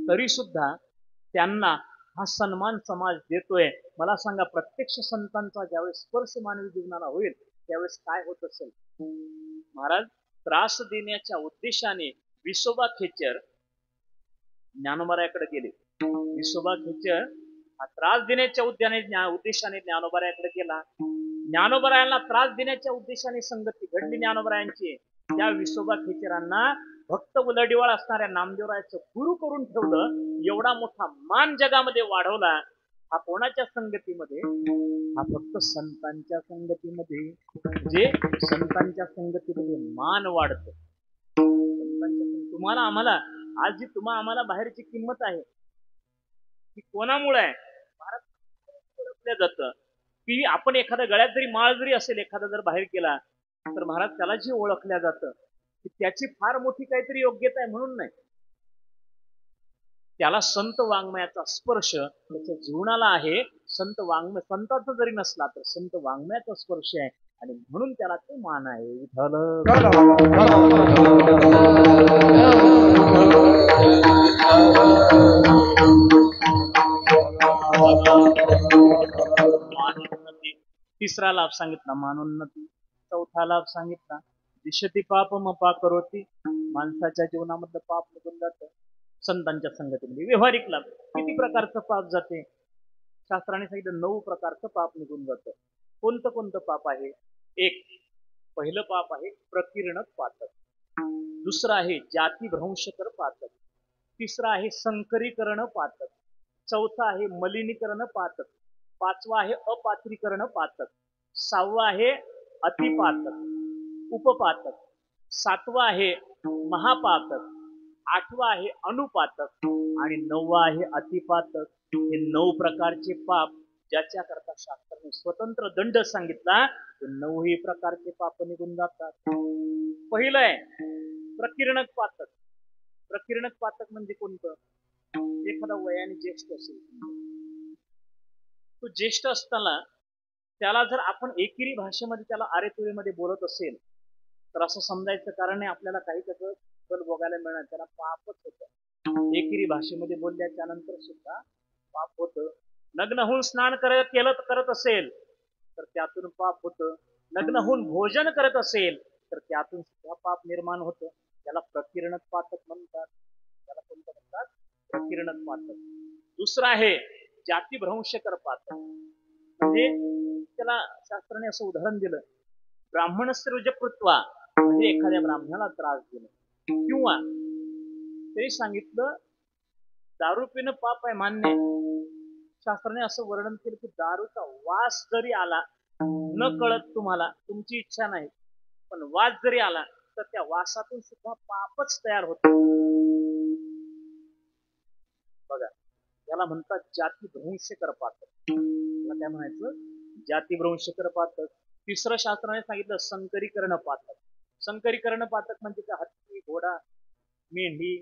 तरी सुद्धा त्यांना हा सन्मान समाज देतोय. मला सांगा, प्रत्यक्ष संतांचा ज्यावेळेस स्पर्श मानवी जीवनाला होईल त्यावेळेस काय होत असेल? महाराज त्रास देण्याच्या उद्देशाने विसोबा खेचर ज्ञानोबारायाकडे गेले. विसोबा खेचर हा त्रास देण्याच्या उद्देशाने ज्ञानोबारायाकडे गेला. ज्ञानोबारायांना त्रास देण्याच्या उद्देशाने संगती घडली ज्ञानोबारायांची. त्या विसोबा खेचरांना भक्त उलडीवाळ असणाऱ्या नामदेवरायाचं गुरु करून ठेवलं. एवढा मोठा मान जगामध्ये वाढवला. हा कोणाच्या संगतीमध्ये? हा फक्त संतांच्या संगतीमध्ये. जे संतांच्या संगतीमध्ये मान वाढत. तुम्हाला आम्हाला आज जी आम्हाला बाहेरची किंमत आहे ती कोणामुळे आहे? ओळखल्या जातं की आपण एखाद्या गळ्यात जरी माळ जरी असेल, एखादा जर बाहेर केला तर महाराज त्याला जी ओळखल्या जातं की त्याची फार मोठी काहीतरी योग्यता आहे म्हणून नाही, त्याला संत वाङ्मयाचा स्पर्श त्याच्या जीवनाला आहे. संत वाङ्मय संताचा जरी नसला तर संत वाङ्मयाचा स्पर्श आहे आणि म्हणून त्याला ते मान आहे. तिसरा लाभ सांगितला मानोन्नती. चौथा लाभ सांगितला दिशती पाप मपा करोती. माणसाच्या जीवनामधलं पाप निघून जातं संतांच्या संगतीमध्ये. व्यवहारिक लाभ. किती प्रकारचं पाप जाते? शास्त्राने सांगितलं 9 प्रकारचं पाप निघून जातं. कोणतं कोणतं पाप आहे? एक, पहिलं पाप आहे प्रकीर्णक पातक. दुसरं आहे जातीभ्रंशकर पातक. तिसरं आहे संकरीकरण पातक. चौथा आहे मलिनीकरण पातक. पाचवा आहे अपात्रीकरण पातक. सहावा आहे अतिपातक उपपातक. सातवा आहे महापातक. आठवा आहे अनुपातक आणि 9वा आहे अतिपातक. हे 9 प्रकारचे पाप ज्याच्या करता शास्त्राने स्वतंत्र दंड सांगितला, ते 9ही प्रकारचे पाप निघून जातात. पहिलं आहे प्रकीर्णक पातक. प्रकीर्णक पातक म्हणजे कोणतं? एखादा वयाने ज्येष्ठ असेल, तो ज्येष्ठ असताना त्याला जर आपण एकेरी भाषेमध्ये त्याला आरेतुरेमध्ये बोलत असेल तर असं समजायचं कारण आहे आपल्याला काही त्याचं फल भोगायला मिळणार, त्याला पापच होतं. एकेरी भाषेमध्ये बोलल्याच्या नंतर सुद्धा पाप होतं. लग्न होऊन स्नान करत असेल तर त्यातून पाप होतं. लग्न होऊन भोजन करत असेल तर त्यातून सुद्धा पाप निर्माण होतं. त्याला प्रकीर्णक पातक म्हणतात. त्याला कोणतं म्हणतात? प्रकीर्णक पातक. दुसरं आहे जातीभ्रंशकर पातक. म्हणजे त्याला शास्त्राने असं उदाहरण दिलं, ब्राह्मणस्य रुजकृत्वा म्हणजे एखाद्या ब्राह्मणाला त्रास देणं. किंवा तरी सांगितलं दारू पिणं पाप आहे, मान्य आहे. शास्त्राने असं वर्णन केलं की दारूचा वास जरी आला न कळत तुम्हाला, तुमची इच्छा नाही, पण वास जरी आला तर त्या वासातून सुद्धा पापच तयार होत. बघा, याला म्हणतात जातीभ्रंशकर पातक. काय म्हणायचं? जातीभ्रंशकर पातक. तिसरं शास्त्राने सांगितलं संकरीकरण पातक. संकरीकरण पातक म्हणजे का? हत्ती, घोडा, मेंढी,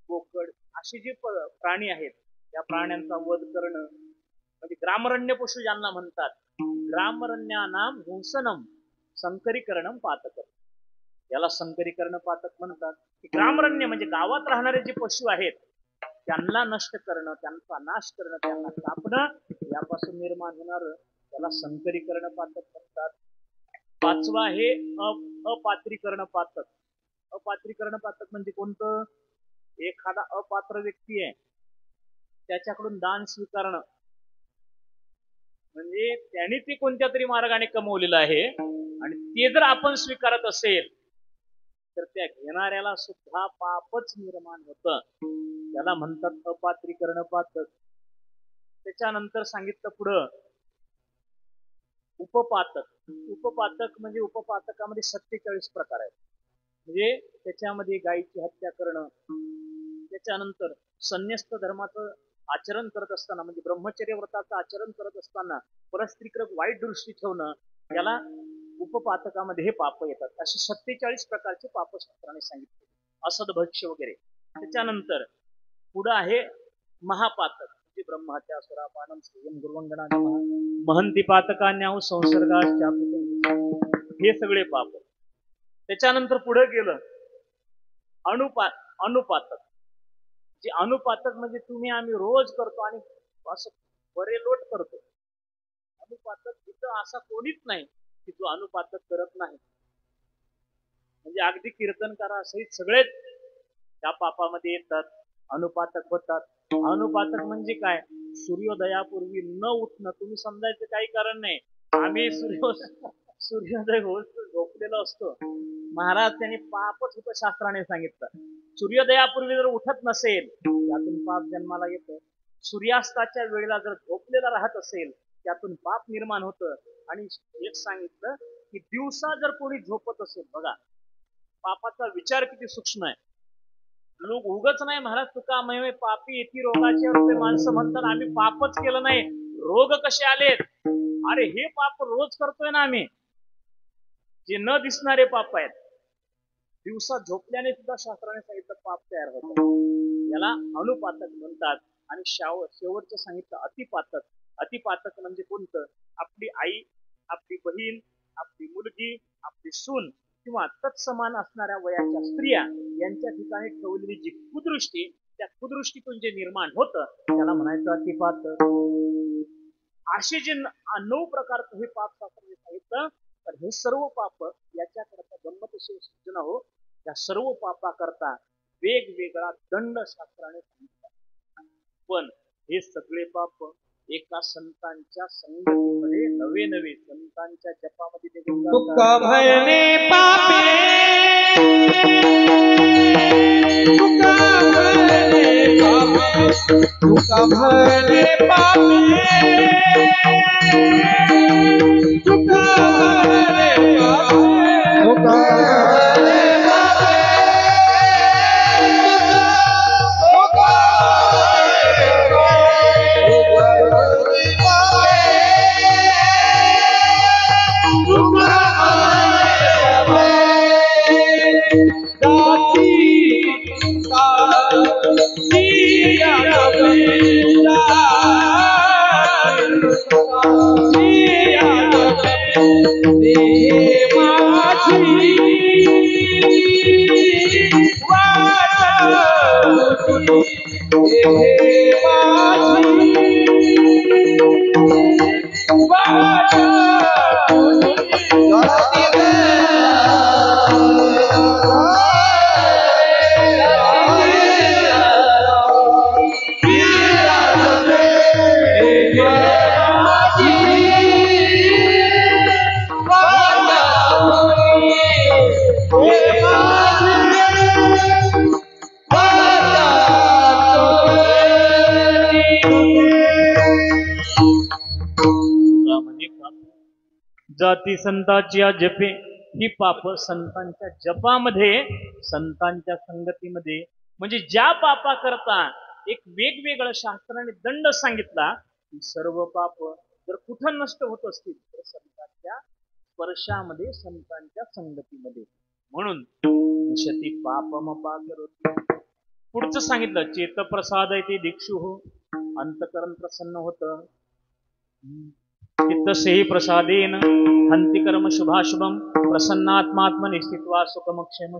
बोकड असे जे प्राणी आहेत त्या प्राण्यांचा वध करणं म्हणजे ग्रामरण्य पशु ज्यांना म्हणतात. ग्रामरण्यानाम हिंसनम संकरीकरणम पातक. याला संकरीकरण पातक म्हणतात. ग्रामरण्य म्हणजे गावात राहणारे जे पशु आहेत त्यांना नष्ट करणं, त्यांचा नाश करणं, त्यांना कापणं, यापासून निर्माण होणार त्याला संकरीकरण पातक म्हणतात. पाचवा आहे अपात्रीकरण पातक. अपात्रीकरण पातक म्हणजे कोणतं? एखादा अपात्र व्यक्ती आहे, त्याच्याकडून दान स्वीकारणं, म्हणजे त्याने ते कोणत्या तरी मार्गाने कमवलेलं आहे आणि ते जर आपण स्वीकारत असेल तर त्या घेणाऱ्याला सुद्धा पापच निर्माण होतं. त्याला म्हणतात अपात्रीकरण पातक. त्याच्यानंतर सांगितलं पुढं उपपातक. उपपातक म्हणजे उपपातकामध्ये 47 प्रकार आहेत. म्हणजे त्याच्यामध्ये गायीची हत्या करणं, त्याच्यानंतर संन्यस्त धर्माचं आचरण करत असताना, म्हणजे ब्रह्मचर्य व्रताचं आचरण करत असताना परस्त्रीकडे वाईट दृष्टी ठेवणं, याला उपपातकामध्ये हे पाप येतात. असे 47 प्रकारचे पाप शास्त्राने सांगितले, असदभक्ष्य वगैरे. त्याच्यानंतर पुढं आहे महापातक, म्हणजे ब्रह्महत्या, सुरापानम, स्त्रियम, गुरुवंगना, महंती पातकान्याहु संसर्गाश्चापित, हे सगळे पाप. त्याच्यानंतर पुढे गेलं अनुपातक. जे अनुपातक म्हणजे तुम्ही आम्ही रोज करतो आणि असं बरे लोट करतो. अनुपातक तिथं असा कोणीच नाही की जो अनुपातक करत नाही. म्हणजे अगदी कीर्तनकारासहित सगळेच त्या पापामध्ये येतात, अनुपातक होतात. अनुपातक म्हणजे काय? सूर्योदयापूर्वी न उठणं. तुम्ही समजायचं काही कारण नाही, आम्ही सूर्योदय झोपलेलो असतो. महाराज त्यांनी पापच होतं शास्त्राने सांगितलं. सूर्योदयापूर्वी जर उठत नसेल त्यातून पाप जन्माला येतं. सूर्यास्ताच्या वेळेला जर झोपलेला राहत असेल त्यातून पाप निर्माण होतं. आणि एक सांगितलं की दिवसा जर कोणी झोपत असेल, बघा पापाचा विचार किती सूक्ष्म आहे. लोक उगच नाही महाराज तुका महिमे पापी येती रोगाचे रूपे, माणसं म्हणतात आम्ही पापच केलं नाही, रोग कसे आलेत? अरे हे पाप रोज करतोय ना आम्ही, जे न दिसणारे पाप आहेत. दिवसा झोपल्याने सुद्धा शास्त्राने सांगितलं पाप तयार होतं, याला अनुपातक म्हणतात. आणि शेवटचं सांगितलं अतिपातक. अतिपातक म्हणजे कोणतं? आपली आई, आपली बहीण, आपली मुलगी, आपली सून किंवा तत्समान असणाऱ्या वयाच्या स्त्रिया यांच्या ठिकाणी ठेवलेली जी कुदृष्टी, त्या कुदृष्टीतून जे निर्माण होतं त्याला म्हणायचं अतिपातक. असे जे 9 प्रकारचं हे पाप शास्त्राने सांगितलं. तर हे सर्व पाप याच्याकरता गंमत सूचना हो, या सर्व पापाकरता वेगवेगळा दंड शास्त्राने सांगितला. पण हे सगळे पाप एका संतांच्या संगतीमध्ये नवे नवे संतांच्या जपामध्ये तुका भरणे पापे, तुका भरणे पापे, तुका भरणे पापे, तुका भरणे पापे, तुका भरणे जाती संतांची जपे, ही पाप संतांच्या जपामध्ये, संतांच्या संगतीमध्ये, म्हणजे ज्या पापा करता एक वेगवेगळं शास्त्राने दंड सांगितला. ही सर्व पाप जर कुठं नष्ट होत असतील तर संतांच्या स्पर्शामध्ये, संतांच्या संगतीमध्ये. म्हणून दिशती पापमपाकरोति. पुढचं सांगितलं चेत प्रसाद ते दीक्षु हो, अंतकरण प्रसन्न होतं. चित्तसेहि प्रसादेन हंति कर्म शुभाशुभम प्रसन्नात्मात्मनि स्थित्वा सुखमक्षेम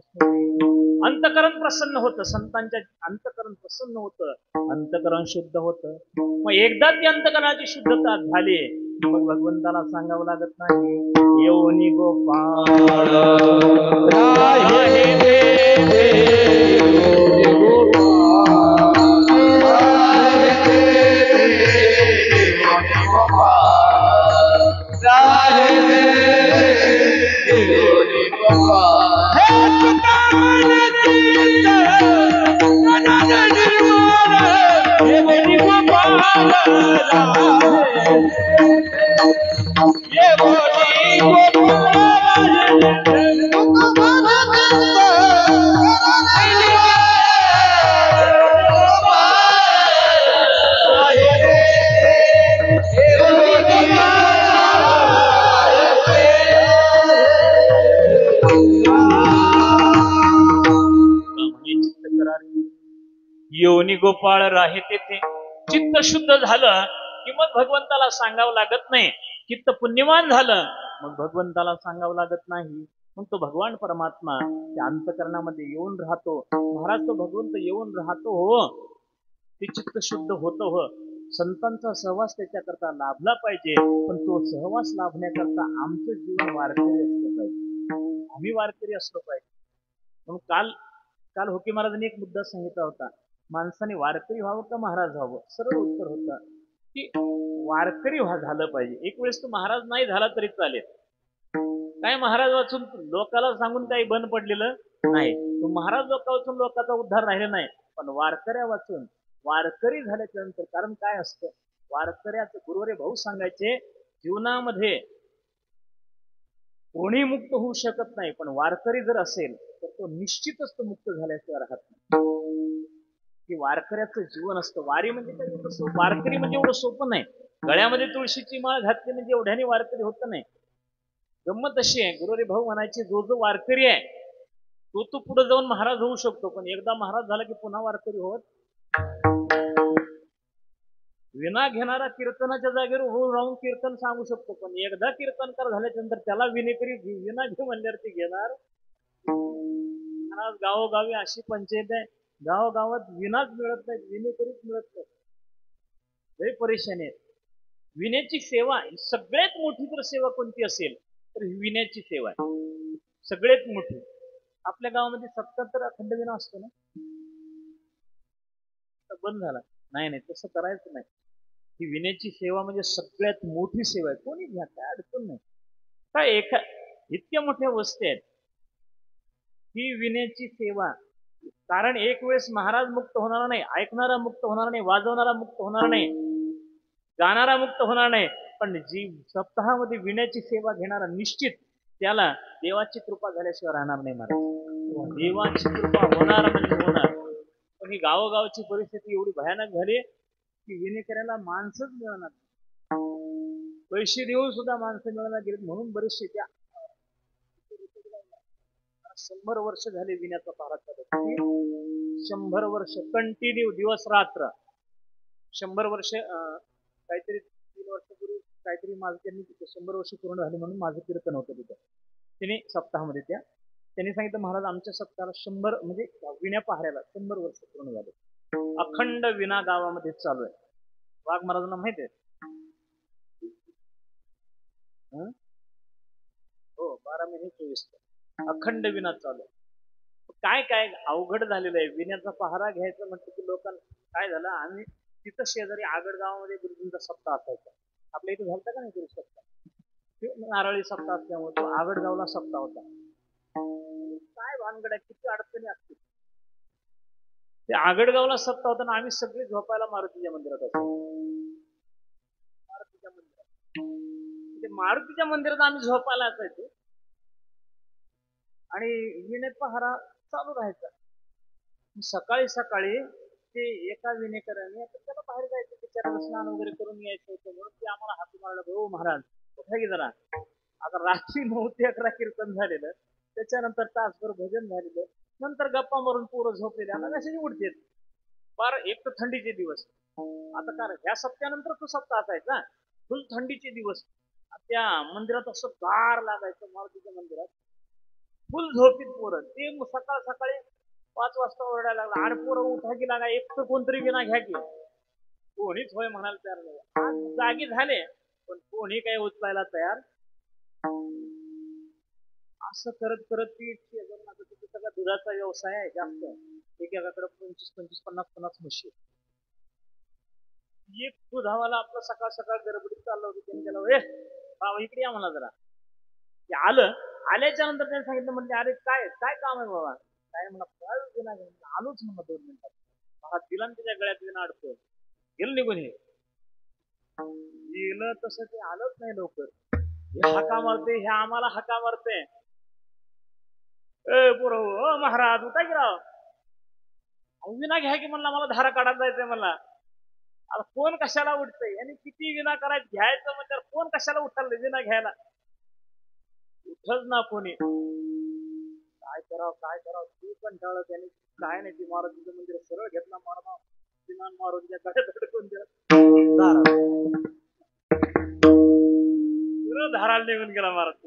अंतकरण प्रसन्न होतं. संतांच्या अंतकरण प्रसन्न होतं, अंतकरण शुद्ध होतं. मग एकदा ती अंतकरणाची शुद्धता झाली मग भगवंताला सांगावं लागत नाही. योनी गोपाळ राहे देवे, योनी गोपाळ राहे देवे, योनी गोपाळ राहे देवे, योनी गोपाळ. हे तुका योनी गोपाळ राहे तेथे. चित्त शुद्ध झालं की मग भगवंताला सांगावं लागत नाही. चित्त पुण्यवान झालं मग भगवंताला सांगावं लागत नाही. मग तो भगवान परमात्मा त्या अंतकरणामध्ये येऊन राहतो. महाराज तो भगवंत येऊन राहतो हो, ते चित्त शुद्ध होतं हो. संतांचा सहवास त्याच्याकरता लाभला पाहिजे, पण तो सहवास लाभण्याकरता आमचं जीवन वारकरी असलं पाहिजे, आम्ही वारकरी असलो पाहिजे. म्हणून काल होके महाराजांनी एक मुद्दा सांगितला होता, माणसाने वारकरी व्हावं का महाराज व्हावं. सरळ उत्तर होतं की वारकरी झालं पाहिजे. एक वेळेस तो महाराज नाही झाला तरी चालेल. काय महाराज वाचून लोकाला सांगून काही बंद पडलेलं नाही. तो महाराज वाचून लोकांचा उद्धार राहिला नाही, पण वारकऱ्या वाचून वारकरी झाल्याच्या नंतर. कारण काय असतं वारकऱ्याचं, गुरुवारी भाऊ सांगायचे, जीवनामध्ये कोणी मुक्त होऊ शकत नाही, पण वारकरी जर असेल तर तो निश्चितच तो मुक्त झाल्याशिवाय राहत नाही. की वारकऱ्याचं जीवन असतं. वारी म्हणजे काय, वारकरी म्हणजे एवढं सोपं नाही. गळ्यामध्ये तुळशीची माळ घातली म्हणजे एवढ्याने वारकरी होत नाही. गंमत अशी आहे, गुरुवारी भाऊ म्हणायचे, जो वारकरी आहे तो पुढे जाऊन महाराज होऊ शकतो, पण एकदा महाराज झाला की पुन्हा वारकरी होत. विना घेणारा कीर्तनाच्या जागेवर उभं राहून कीर्तन सांगू शकतो, पण एकदा कीर्तनकार झाल्याच्या नंतर त्याला विनेकरी विना घे म्हणल्यावर ते घेणार. महाराज गावोगावी अशी पंचायत आहे, गावागावात विनाच मिळत नाहीत, विनेकरीच मिळत नाहीत. लय परेशानी आहेत. विनेची सेवा सगळ्यात मोठी जर सेवा कोणती असेल तर विनेची सेवा आहे सगळ्यात मोठी. आपल्या गावामध्ये 77 अखंड विना असतो ना, बंद झाला. नाही तसं करायचं नाही. ही विनेची सेवा म्हणजे सगळ्यात मोठी सेवा आहे. कोणी घ्या, काय अडचण नाही. काय इतक्या मोठ्या वस्ती आहेत ही विनेची सेवा. कारण एक वेळेस महाराज मुक्त होणार नाही, ऐकणारा मुक्त होणार नाही, वाजवणारा मुक्त होणार नाही, गाणारा मुक्त होणार नाही, पण जी सप्ताहामध्ये विण्याची सेवा घेणारा निश्चित त्याला देवाची कृपा झाल्याशिवाय राहणार नाही महाराज. देवाची कृपा होणार म्हणजे होणार. पण ही गावोगावची परिस्थिती एवढी भयानक झाली की विनेकऱ्याला माणसंच मिळणार, पैसे देऊन सुद्धा माणसं मिळणार गेली. म्हणून बरेचसे त्या 100 वर्ष झाले विण्याचा पहारा चालत. 100 वर्ष कंटिन्यू दिवस रात्र. 100 वर्ष काहीतरी 3 वर्षापूर्वी काहीतरी माझं त्यांनी 100 वर्ष पूर्ण झाली म्हणून माझं कीर्तन होतं तिथं. त्यांनी सप्ताहामध्ये त्यांनी सांगितलं, महाराज आमच्या सप्ताहाला 100 म्हणजे विण्या पहाऱ्याला 100 वर्ष पूर्ण झाले. अखंड विना गावामध्ये चालू आहे. वाघ महाराजांना माहित आहे हो, 12 महिने 24 अखंड विना चालू. काय अवघड झालेलं आहे. विण्याचा पहारा घ्यायचं म्हटलं की लोकांना काय झालं, आम्ही तिथं शेजारी आगड गावामध्ये गुरुजींचा सप्ताह असायचा. आपल्या इथे झालता का नाही गुरु सप्ताह, नारळी सप्ताह असल्यामुळे तो आगडगावला सप्ताह होता. काय भानगड आहे, किती अडचणी असतील. ते आगडगावला सप्ताह होता ना, आम्ही सगळे झोपायला मारुतीच्या मंदिरात असतो. मारुतीच्या मंदिरात आम्ही झोपायला असायचो आणि विणे पहारा चालू राहायचा. सकाळी सकाळी ते एका विनेकराने त्याला बाहेर जायचं, त्याच्याला स्नान वगैरे करून यायचं होतं, म्हणून ते आम्हाला हात मारला, हो महाराज कुठे गे जरा. आता रात्री 9 ते 11 कीर्तन झालेलं, त्याच्यानंतर तासभर भजन झालेलं, नंतर गप्पा मारून पोरं झोपलेले, आता कशाने उडते. फार एक तर थंडीचे दिवस. आता कारण ह्या सप्त्यानंतर तो सप्ताह असायचा, फुल थंडीचे दिवस. त्या मंदिरात असं गार लागायचं, मारुतीच्या मंदिरात. फुल झोपीत पोरं. ते सकाळ सकाळी 5 वाजता ओरडायला लागला, आणि पोरं उठा की लागा, एक तर कोणतरी विना घ्या की. कोणीच होय म्हणायला तयार नाही. आज जागी झाले, पण कोणी काही उचलायला तयार. असं करत करत ती सगळा दुधाचा व्यवसाय आहे जास्त. एकेकाकडे 25-25, 50-50 म्हशी. एक दुधावाला आपलं सकाळ सकाळ गडबडीत चाललं होतं. त्यांनी त्याला बाबा इकडे या म्हणा जरा. ते आलं. आल्याच्या नंतर त्यांनी सांगितलं, म्हणजे अरे काय काय काम आहे बाबा? काय म्हणा, आलोच म्हणा 2 मिनिटात. मला दिला त्याच्या गळ्यात विना अडकतो. गेलं निघून. हे गेलं तसं ते आलंच नाही लवकर. हे हाका मारते, हे आम्हाला हाका मारते. बरोबर महाराज उठा की राव, विना घ्या की म्हणला, मला धारा काढायला जायचंय म्हणला. आता कोण कशाला उठतंय, आणि किती विना करायचं घ्यायचं म्हणजे कोण कशाला उठाल विना घ्यायला? उठच ना कोणी. काय करावं तू कंटाळलं. त्याने काय नाही, ती मारुतीचं मंदिर सरळ घेतला, मारमा विमान मारून त्या गड्यात अडकून धाराला निघून गेला महाराज.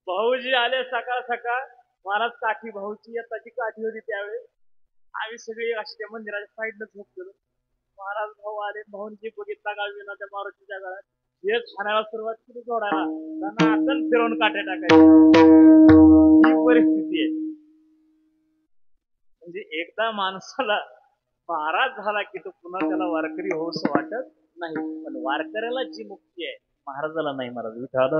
भाऊजी आले सकाळ सकाळ. महाराज काठी भाऊची त्याची काठी होती त्यावेळेस. आम्ही सगळे अशी त्या मंदिराच्या साईडला झोपलेलो. महाराज भाऊ आले. भाऊंची बघितला का विना त्या मारुतीच्या गळ्यात. हे खाण्याला सुरुवात केली जोडायला. त्यांना आतून फिरवून काट्या टाकायची. ही परिस्थिती आहे. म्हणजे एकदा माणसाला महाराज झाला की तो पुन्हा त्याला वारकरी होऊस वाटत नाही. पण वारकऱ्याला जी मुक्ती आहे, महाराजाला नाही. महाराज विठाल.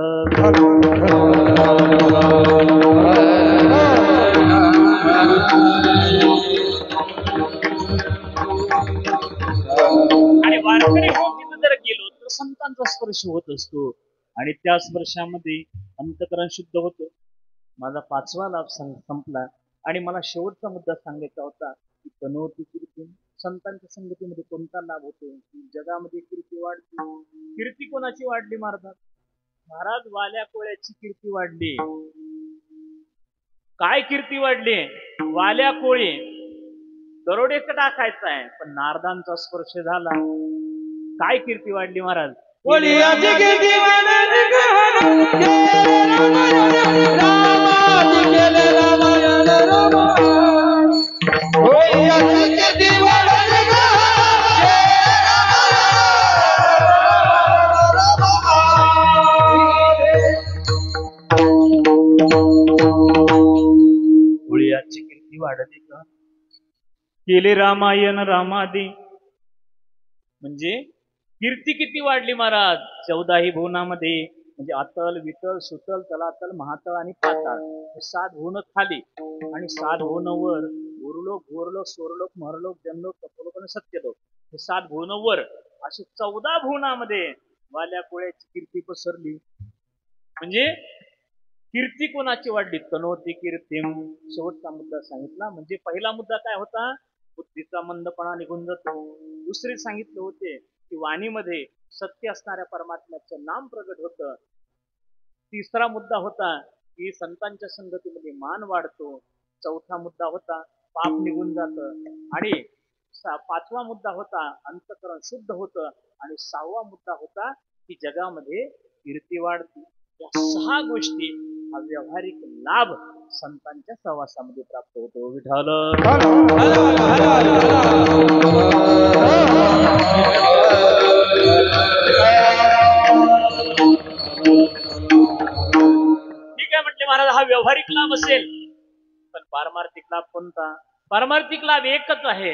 आणि वारकरी होऊन तिथे जर गेलो तर संतांचा स्पर्श होत असतो, आणि त्या स्पर्शामध्ये अंतकरण शुद्ध होतं. माझा 5वा लाभ संपला, आणि मला शेवटचा मुद्दा सांगायचा होता की तनोती कीर्ती. संतांच्या संगतीमध्ये कोणता लाभ होतो? जगामध्ये कीर्ती वाढते. कीर्ती कोणाची वाढली महाराज? महाराज वाल्या कोळ्याची कीर्ती वाढली. काय कीर्ती वाढली? वाल्या कोळी दरोडेच टाकायचा आहे, पण नारदांचा स्पर्श झाला. काय कीर्ती वाढली महाराज? कोळीयाची कीर्ती वाढली का? केले रामायण रामादी. म्हणजे कीर्ती किती वाढली महाराज? 14ही भुवनामध्ये, म्हणजे अतल, वितल, सुतल, तलातल, महातल आणि पाताळ, हे 7 भुवन खाली, आणि 7 भुवन वर. गुरुलोक, भूरलोक, स्वरलोक, महरलोक, जनलोक, तपोलोक आणि सत्यलोक, हे 7 भुवन वर. अशी 14 भुवनामध्ये वाल्या कोळ्याची कीर्ती पसरली. म्हणजे कीर्ती कोणाची वाढली? तनोती कीर्तीम. शेवटचा मुद्दा सांगितला. म्हणजे पहिला मुद्दा काय होता? बुद्धीचा मंदपणा निघून जातो. दुसरे सांगितले होते की वाणीमध्ये सत्य असणाऱ्या परमात्म्याचं नाम प्रगट होतं. तिसरा मुद्दा होता की संतांच्या संगतीमध्ये मान वाढतो. चौथा मुद्दा होता पाप निघून जातं. आणि 5वा मुद्दा होता अंतःकरण शुद्ध होतं. आणि 6वा मुद्दा होता की जगामध्ये कीर्ती वाढते. या 6 गोष्टी हा व्यावहारिक लाभ संतांच्या सहवासामध्ये प्राप्त होतो. विठाल. ठीक आहे म्हटले महाराज, हा व्यावहारिक लाभ असेल. पण पारमार्थिक लाभ कोणता? पारमार्थिक लाभ एकच आहे,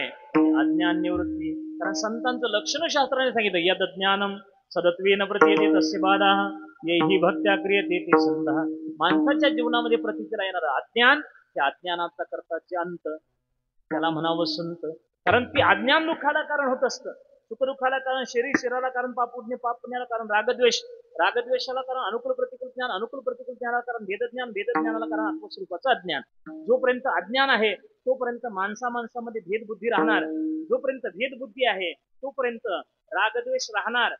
अज्ञान निवृत्ती. कारण संतांचं लक्षणशास्त्राने सांगितलं, यद ज्ञानम सदत्वेन प्रतीयते तस्य बाधाः येहि भक्त्या क्रियते ते संतः. माणसाच्या जीवनामध्ये प्रतीतीला येणार अज्ञान, त्या अज्ञानाचा करताचे अंत, त्याला म्हणावं संत. कारण ती अज्ञान दुःखाला कारण होत असतं. सुखदुःखाला कारण शरीर, शरीराला कारण पाप पुण्य, पाप पुण्याला कारण रागद्वेष, रागद्वेषाला कारण अनुकूल प्रतिकूल ज्ञान, अनुकूल प्रतिकूल ज्ञानाला कारण भेदज्ञान, भेदज्ञानाला कारण आत्मस्वरूपाचं अज्ञान. जोपर्यंत अज्ञान आहे तोपर्यंत माणसामध्ये भेदबुद्धी राहणार. जोपर्यंत भेदबुद्धी आहे तोपर्यंत रागद्वेष राहणार,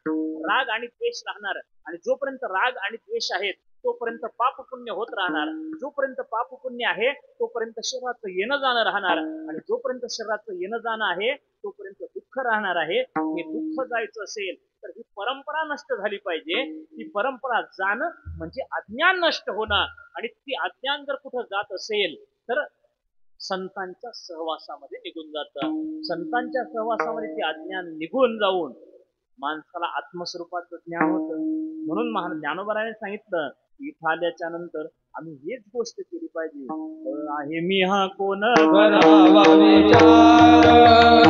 राग आणि द्वेष राहणार. आणि जोपर्यंत राग आणि द्वेष आहेत तोपर्यंत पाप पुण्य होत राहणार. जोपर्यंत पाप पुण्य आहे तोपर्यंत शरीराचं येणं जाणं राहणार. आणि जोपर्यंत शरीराचं येणं जाणं आहे तोपर्यंत दुःख राहणार आहे. हे दुःख जायचं असेल तर ही परंपरा नष्ट झाली पाहिजे. ती परंपरा जाणं म्हणजे अज्ञान नष्ट होणं, आणि ती अज्ञान जर कुठं जात असेल तर संतांच्या सहवासामध्ये निघून जातं. संतांच्या सहवासामध्ये ते अज्ञान निघून जाऊन माणसाला आत्मस्वरूपाचं ज्ञान होतं. म्हणून महान ज्ञानोबाराने सांगितलं, इथं आल्याच्या नंतर आम्ही हेच गोष्ट केली पाहिजे. आहे मी हा कोण करावा विचार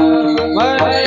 मने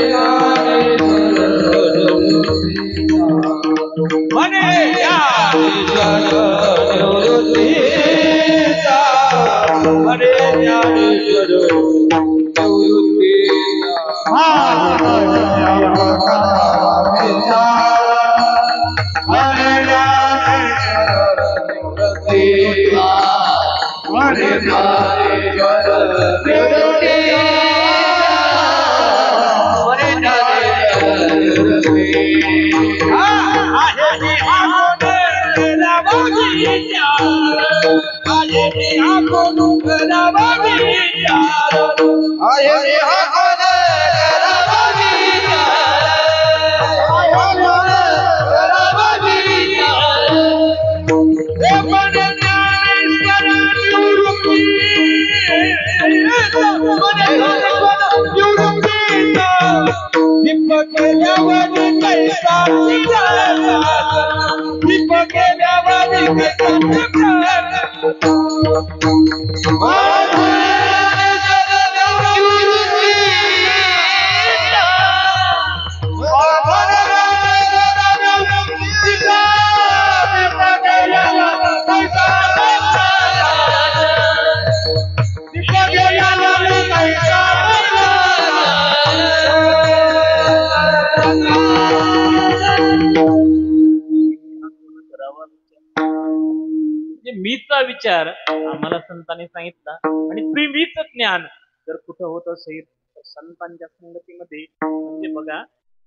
मीचा विचार आम्हाला संतांनी सांगितला. आणि प्रेमीच ज्ञान जर कुठं होत असेल तर संतांच्या संगतीमध्ये. म्हणजे बघा,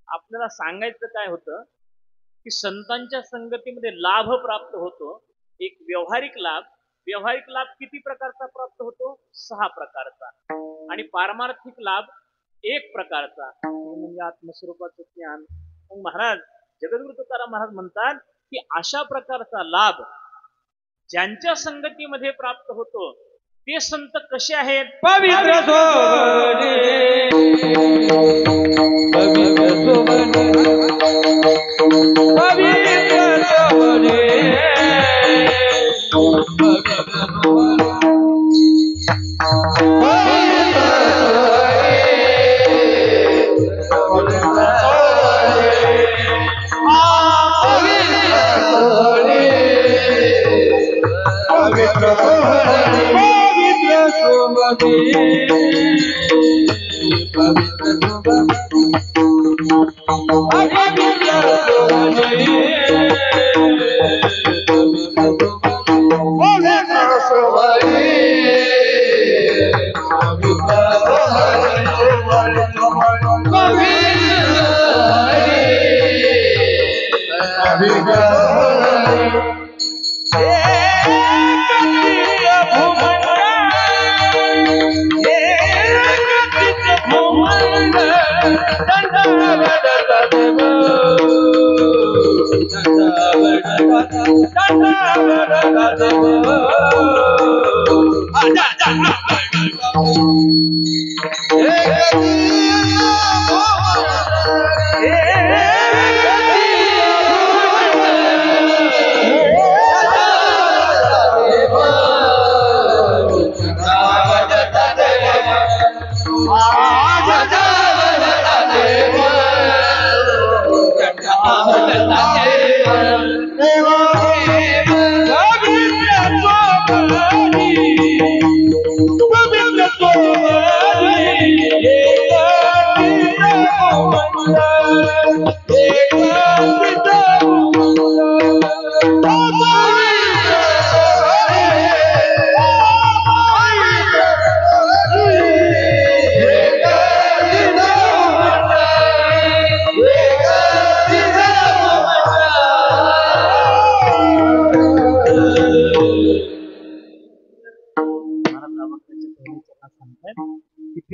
आपल्याला सांगायचं काय होतं की संतांच्या संगतीमध्ये लाभ प्राप्त होतो. एक व्यावहारिक लाभ. व्यावहारिक लाभ किती प्रकारचा प्राप्त होतो? 6 प्रकारचा. आणि पारमार्थिक लाभ 1 प्रकारचा, म्हणजे आत्मस्वरूपाचं ज्ञान. मग महाराज जगद्गुरु तुकाराम महाराज म्हणतात की अशा प्रकारचा लाभ ज्यांच्या संगतीमध्ये प्राप्त होतो ते संत कसे आहेत? पवित्र सोबने पवित्र सोबने पवित्र सोबने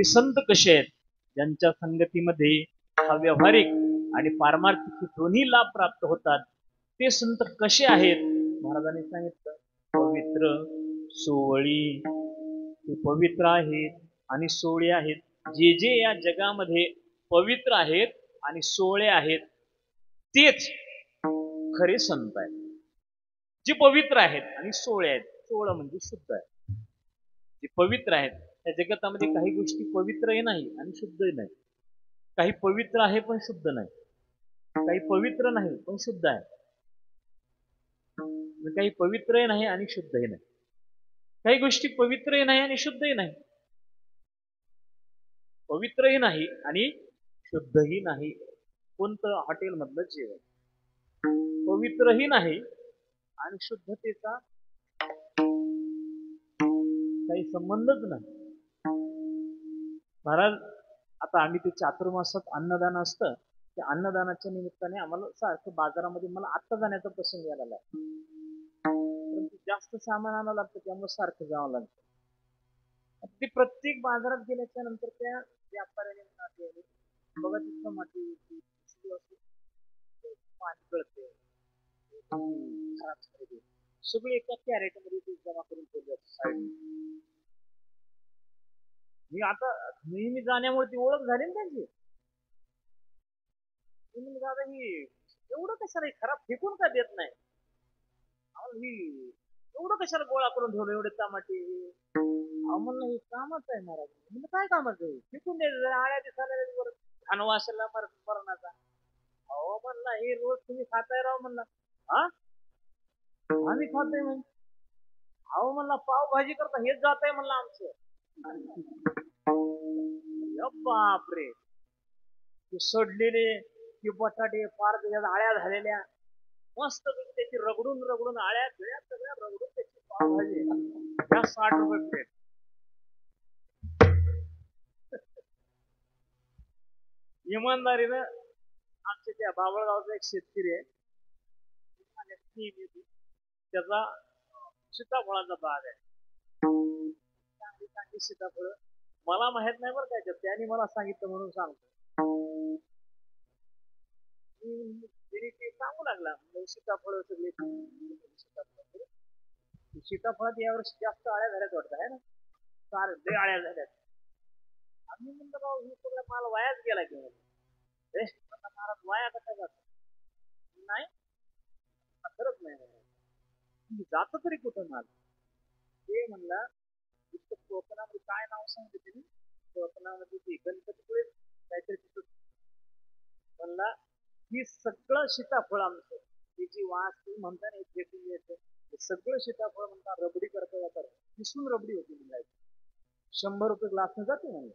संत कसे आहेत? ज्यांच्या संगतीमध्ये हा व्यावहारिक आणि पारमार्थिक हे दोन्ही लाभ प्राप्त होतात. ते संत कसे आहेत महाराजांनी सांगितलं, पवित्र सोवळी. ते पवित्र आहेत आणि सोवळे आहेत. जे जे या जगामध्ये पवित्र आहेत आणि सोवळे आहेत तेच खरे संत आहेत. जे पवित्र आहेत आणि सोवळे आहेत, सोवळं म्हणजे शुद्ध आहे. जे पवित्र आहेत त्या जगतामध्ये काही गोष्टी पवित्रही नाही आणि शुद्धही नाही. काही पवित्र आहे पण शुद्ध नाही, काही पवित्र नाही पण शुद्ध आहे, काही पवित्रही नाही आणि शुद्धही नाही. काही गोष्टी पवित्रही नाही आणि शुद्धही नाही, पवित्रही नाही आणि शुद्धही नाही. कोणतं हॉटेलमधलं जेवण पवित्रही नाही आणि शुद्धतेचा काही संबंधच नाही. महाराज, आता आम्ही ते चातुर्मासात अन्नदान असतं, त्या अन्नदानाच्या निमित्ताने आम्हाला सारखं बाजारामध्ये मला आत्ता जाण्याचा प्रसंग यायला लागला. परंतु जास्त सामान आणावं लागतं त्यामुळे सारखं जावं लागतं. ते प्रत्येक बाजारात गेल्याच्या नंतर त्या व्यापाऱ्याने बघा तिथं माती पाणी गळते, सगळे एका कॅरेट मध्ये जमा करून ठेवले. मी आता नेहमी जाण्यामुळे ती ओळख झाली ना त्यांची. दादा ही एवढं कशाला खराब फेकून का देत नाही, ही एवढं कशाला गोळा करून ठेवलं एवढे टमाटे. म्हणलं हे कामच आहे महाराज. म्हणजे काय कामाचं आहे, फेकून द्यायचं, आळ्या दिसायला खानवाशाला मरणाचा. अहो म्हणला हे रोज तुम्ही खाताय राव म्हणला. हा आम्ही खातोय म्हणजे अहो म्हणला पावभाजी करता हेच जात आहे म्हणलं आमचं. बापरे, ते सडलेले ते बटाटे फार त्याच्यात आळ्या झालेल्या, मस्त त्याची रगडून रगडून आळ्या गिळ्या सगळ्या रगडून त्याची पावभाजी, त्या 60 रुपये प्लेट. इमानदारीनं आमच्या त्या बाबळगावचा एक शेतकरी आहे, त्याचा सीताफळाचा बाग आहे. चांगली चांगली सीताफळ मला माहित नाही बरं काय, त्यांनी मला सांगितलं म्हणून सांगतो. ते सांगू लागला सीताफळ सगळे. सीताफळात यावर्षी जास्त आळ्या झाल्यात वाटतं आहे ना, सारे लय आळ्या झाल्यात. आम्ही म्हणलं भाऊ हे सगळं माल वायाच गेला की महाराज वाया कसा जात नाही, खरंच नाही जात तरी कुठं माल. ते म्हणला कोकणामध्ये काय नाव सांगते त्यांनी, कोकणामध्ये ते गणपतीपुळे काहीतरी तिथं म्हणला ही सगळं सीताफळ आमचं, ही जी वास तुम्ही म्हणता ना फेकून घ्यायचं, सगळं सीताफळ म्हणता रबडी करता जातात, किसून रबडी होती म्हणला, 100 रुपये ग्लासनं जाते म्हणलं.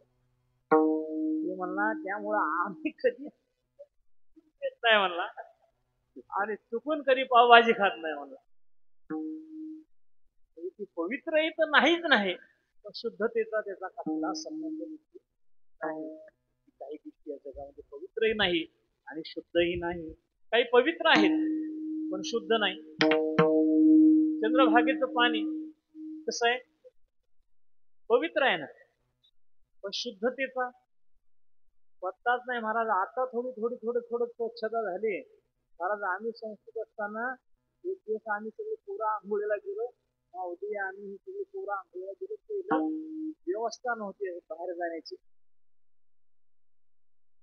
ते म्हणला त्यामुळं आम्ही कधी येत नाही म्हणला आणि चुकून कधी पावभाजी खात नाही म्हणला. ती पवित्रही तर नाहीच नाही, पण शुद्धतेचा त्याचा कसला संबंध नाही. काही गोष्टी या जगामध्ये पवित्रही नाही आणि शुद्धही नाही. काही पवित्र आहेत पण शुद्ध नाही. चंद्रभागेचं पाणी कसं आहे, पवित्र आहे ना, पण शुद्धतेचा पत्ताच नाही महाराज. आता थोडी थोडी थोडं थोडं स्वच्छता झाली महाराज. आम्ही संस्कृत असताना एक दिवस आम्ही सगळे पोरं आंघोळीला गेलो, उद्या आम्ही सगळे पोरं आंघोळीला गेलो, व्यवस्था नव्हती बाहेर जाण्याची,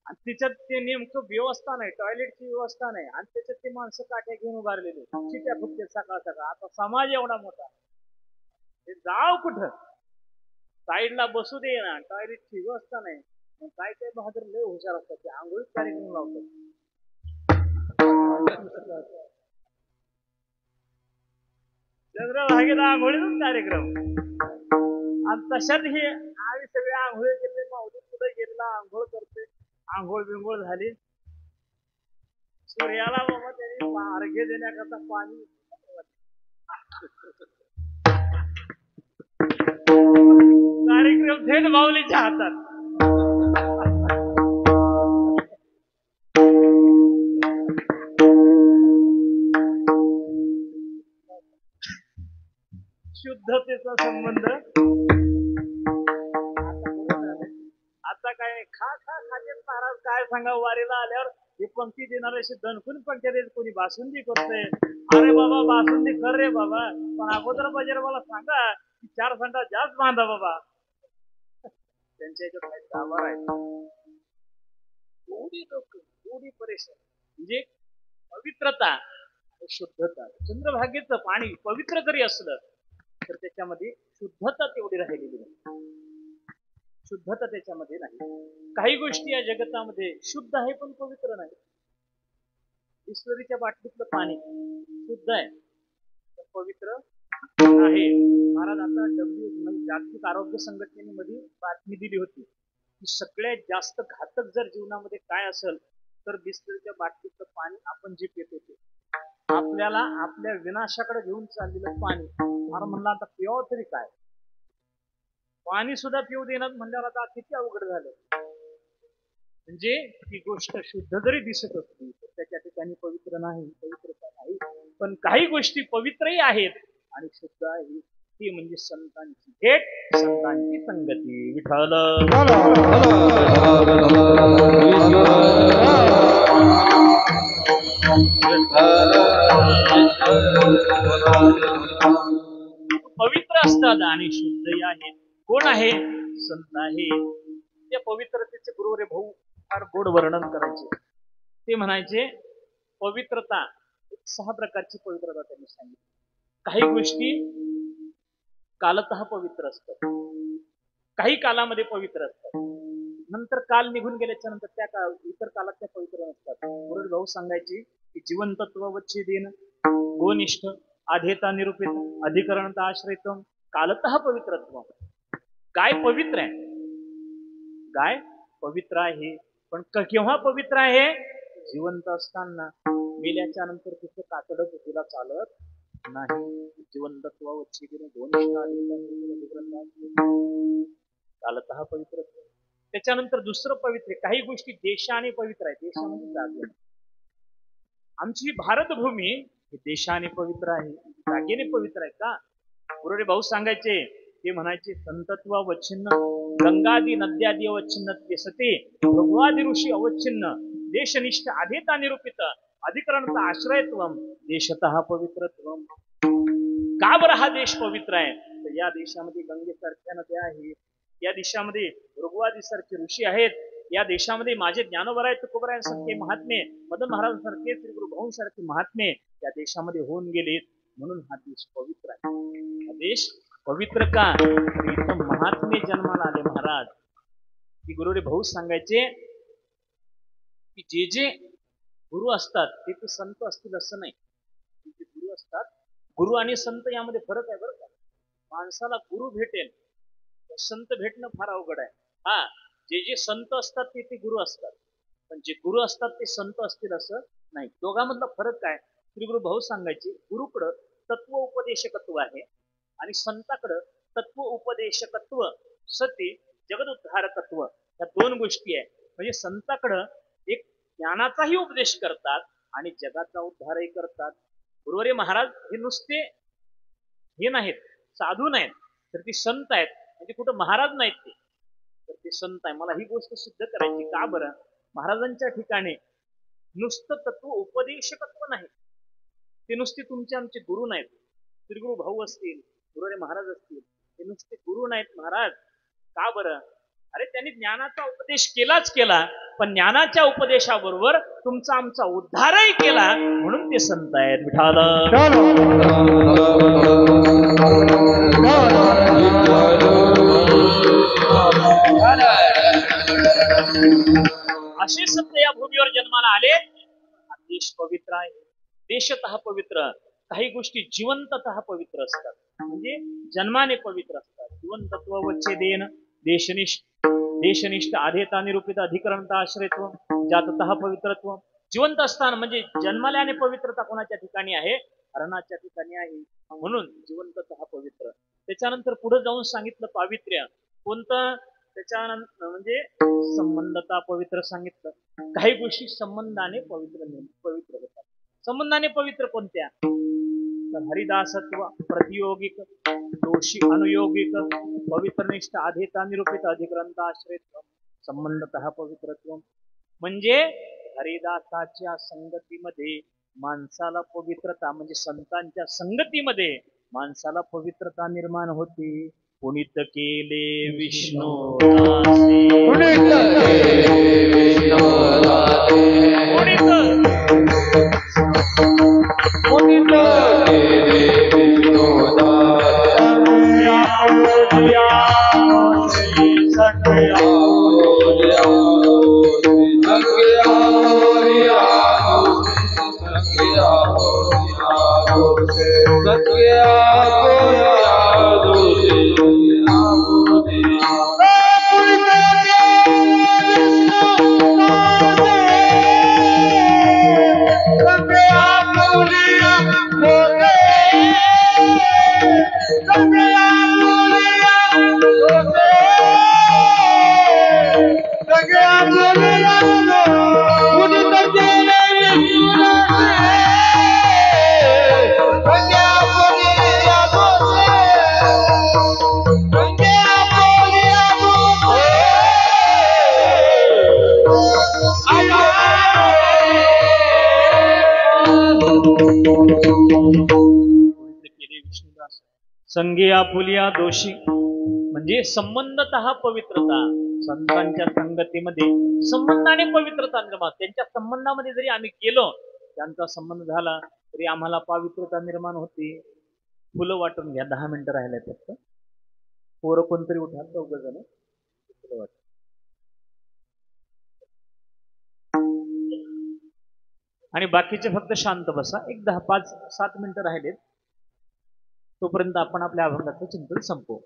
आणि त्याच्यात ते नेमकं व्यवस्था नाही, टॉयलेटची व्यवस्था नाही, आणि त्याच्यात ते माणसं काठ्या घेऊन उभारलेले चिट्या फुटते सकाळ सकाळ. आता समाज एवढा मोठा, ते जाव कुठं, साईडला बसू दे ना, टॉयलेटची व्यवस्था नाही. काय काय बहादर लय हुशार असतात, ते आंघोळीत कार्यक्रम लावतात. चंद्रभागेला आंघोळीचाच कार्यक्रम, आणि तशात हे आम्ही सगळे आंघोळी गेले, माऊली पुढे गेलेला आंघोळ करते, आंघोळ बिंघोळ झाली. सूर्याला बाबा त्यांनी अर्घ्य देण्याकरता पाणी, कार्यक्रम थेट माऊलीच्या हातात. शुद्धतेचा संबंध आता काय खा खा खाते महाराज. काय सांगा, वारीला आल्यावर हे पंक्ती देणारे असे दणकून पंक्त्या देत, कोणी बासुंदी करतोय. अरे बाबा बासुंदी कर रे बाबा, पण अगोदर पाहिजे मला सांगा की 4 संडा जास्त बांधा बाबा. त्यांच्या याच्यात काही गाभार आहे. एवढी लोक एवढी परेशान. म्हणजे पवित्रता आणि शुद्धता. चंद्रभागेचं पाणी पवित्र जरी असलं तर त्याच्यामध्ये शुद्धता तेवढी राहिलेली नाही. शुद्धता त्याच्यामध्ये नाही. काही गोष्टी या जगतामध्ये शुद्ध आहे पण पवित्र नाही. बिस्लरीच्या बाटलीतलं पाणी शुद्ध आहे पण पवित्र आहे. महाराज आता म्हणजे जागतिक आरोग्य संघटनेमध्ये बातमी दिली होती की सगळ्यात जास्त घातक जर जीवनामध्ये काय असेल तर बिस्लरीच्या बाटलीतलं पाणी आपण जे पित होते. आपल्याला आपल्या विनाशाकडे घेऊन चाललेलं पाणी. मला म्हणलं आता पिवावं तरी काय, पाणी सुद्धा पिऊ देणार म्हणल्यावर आता किती अवघड झालं. म्हणजे ती गोष्ट शुद्ध जरी दिसत असली तर त्याच्या ठिकाणी पवित्र नाही, पवित्रता नाही. पण काही गोष्टी पवित्रही आहेत आणि शुद्ध आहे. ती म्हणजे संतांची भेट, संतांची संगती. विठ्ठल पवित्र असतात आणि शुद्धही आहेत. कोण आहे? संत आहे. त्या पवित्रतेचे गुरुवरे भाऊ फार गोड वर्णन करायचे. ते म्हणायचे पवित्रता 6 प्रकारची पवित्रता त्यांनी सांगितली. काही गोष्टी कालतः पवित्र असतात, काही कालामध्ये पवित्र असतात, नंतर काल निघून गेल्याच्या नंतर त्या इतर काळात त्या पवित्र नसतात. गुरुवरे भाऊ सांगायचे की जीवनतत्व वच्छेदेन, गोनिष्ठ, आधेता निरूपित, अधिकरणता आश्रयत्व, कालतः पवित्रत्व. गाय पवित्र आहे, गाय पवित्र आहे. पण केव्हा पवित्र आहे? जिवंत असताना. मेल्याच्या नंतर तिचं कातडं तिला चालत नाही. जिवंतत्व वच्छेदेन, गोनिष्ठ, आधेता निरूपित, कालतः पवित्रत्व. त्याच्यानंतर दुसरं पवित्र. काही गोष्टी देशाने पवित्र आहे. देशामध्ये जागे. आमची भारतभूमी ही देशाने पवित्र आहे, जागेने पवित्र आहे का? गुरुवरे भाऊ सांगायचे, ते म्हणायचे संतत्व अवच्छिन्न, गंगादी नद्यादी अवच्छिन्न सते, भगवादी ऋषी अवच्छिन्न, देशनिष्ठ आधेता निरूपित, अधिकरणता आश्रयत्व, देशतः पवित्रत्व. का बरं हा देश पवित्र आहे? तर या देशामध्ये गंगेसारख्या नद्या आहेत, या देशामध्ये भृगवादीसारखे ऋषी आहेत, या देशामध्ये माझे ज्ञानोबराय तुकोबरायांसारखे महात्मे, मदन महाराजांसारखे, श्री गुरु भाऊंसारखे महात्मे या देशामध्ये होऊन गेलेत. म्हणून हा देश पवित्र आहे. हा देश पवित्र का? इथं महात्मे जन्माला आले महाराज. की गुरुवरे भाऊ सांगायचे की जे जे गुरु असतात ते संत असतील असं नाही. जे गुरु असतात, गुरु आणि संत यामध्ये फरक आहे बरं का. माणसाला गुरु भेटेल, संत भेटणं फार अवघड आहे. हा, जे जे संत असतात ते गुरु असतात, पण जे गुरु असतात ते संत असतील असं नाही. दोघांमधला फरक काय? श्री गुरु भाऊ सांगायचे, गुरुकडं तत्व उपदेशकत्व आहे आणि संताकडं तत्व उपदेशकत्व सती जगदुद्धारकत्व, या 2 गोष्टी आहे. म्हणजे संताकडं एक ज्ञानाचाही उपदेश करतात आणि जगाचा उद्धारही करतात. गुरुवरे महाराज हे नुसते हे नाहीत, साधू नाहीत, तर ते संत आहेत. म्हणजे कुठं महाराज नाहीत ते, तर ते संत आहे. मला ही गोष्ट सिद्ध करायची. का बरं? महाराजांच्या ठिकाणी नुसतं तत्व उपदेशकत्व नाही, ते नुसते तुमचे आमचे गुरु नाहीत. श्री गुरु भाऊ असतील, गुरुवरे महाराज असतील, ते नुसते गुरु नाहीत महाराज. का बरं? अरे त्यांनी ज्ञानाचा उपदेश केलाच केला, पण ज्ञानाच्या उपदेशाबरोबर तुमचा आमचा उद्धारही केला, म्हणून ते संत आहेत. विठाल असे संत या भूमीवर जन्माला आले. हा देश पवित्र आहे, देशतः पवित्र. काही गोष्टी जिवंततः पवित्र असतात, म्हणजे जन्माने पवित्र असतात. जिवंतत्व वच्छेदेन, देशनिष्ठ आधेता निरूपित, अधिकरणता आश्रयत्व, जाततः पवित्रत्व. जिवंत असताना म्हणजे जन्माल्याने पवित्रता कोणाच्या ठिकाणी आहे? हरणाच्या ठिकाणी आहे, म्हणून जिवंततः पवित्र. त्याच्यानंतर पुढे जाऊन सांगितलं पावित्र्य कोणतं? त्याच्यानंतर म्हणजे संबंधता पवित्र सांगितलं. काही गोष्टी संबंधाने पवित्र होतात. संबंधाने पवित्र कोणत्या? हरिदासत्व, प्रतियोगिक, दोषी अनुयोगिक, पवित्रनिष्ठ, आधेता निरूपित, अधिग्रंथ आश्रयत्व, संबंधतः पवित्रत्व. म्हणजे हरिदासाच्या संगतीमध्ये माणसाला पवित्रता म्हणजे संतांच्या संगतीमध्ये माणसाला पवित्रता निर्माण होते. पुनीत केले विष्णू पुनीत संगे आपुलिया दोषी म्हणजे संबंधतः पवित्रता. संतांच्या संगतीमध्ये संबंधाने पवित्रता निर्माण. त्यांच्या संबंधामध्ये जरी आम्ही गेलो, त्यांचा संबंध झाला तरी आम्हाला पवित्रता निर्माण होती. फुलं वाटून घ्या. 10 मिनिटं राहिले फक्त. पोरं कोणतरी उठा, 2 जण फुलं वाटून. आणि बाकीचे फक्त शांत बसा. एक 5-7 मिनिटं राहिलेत, तोपर्यंत आपण आपल्या अभंगाचं चिंतन संपवू.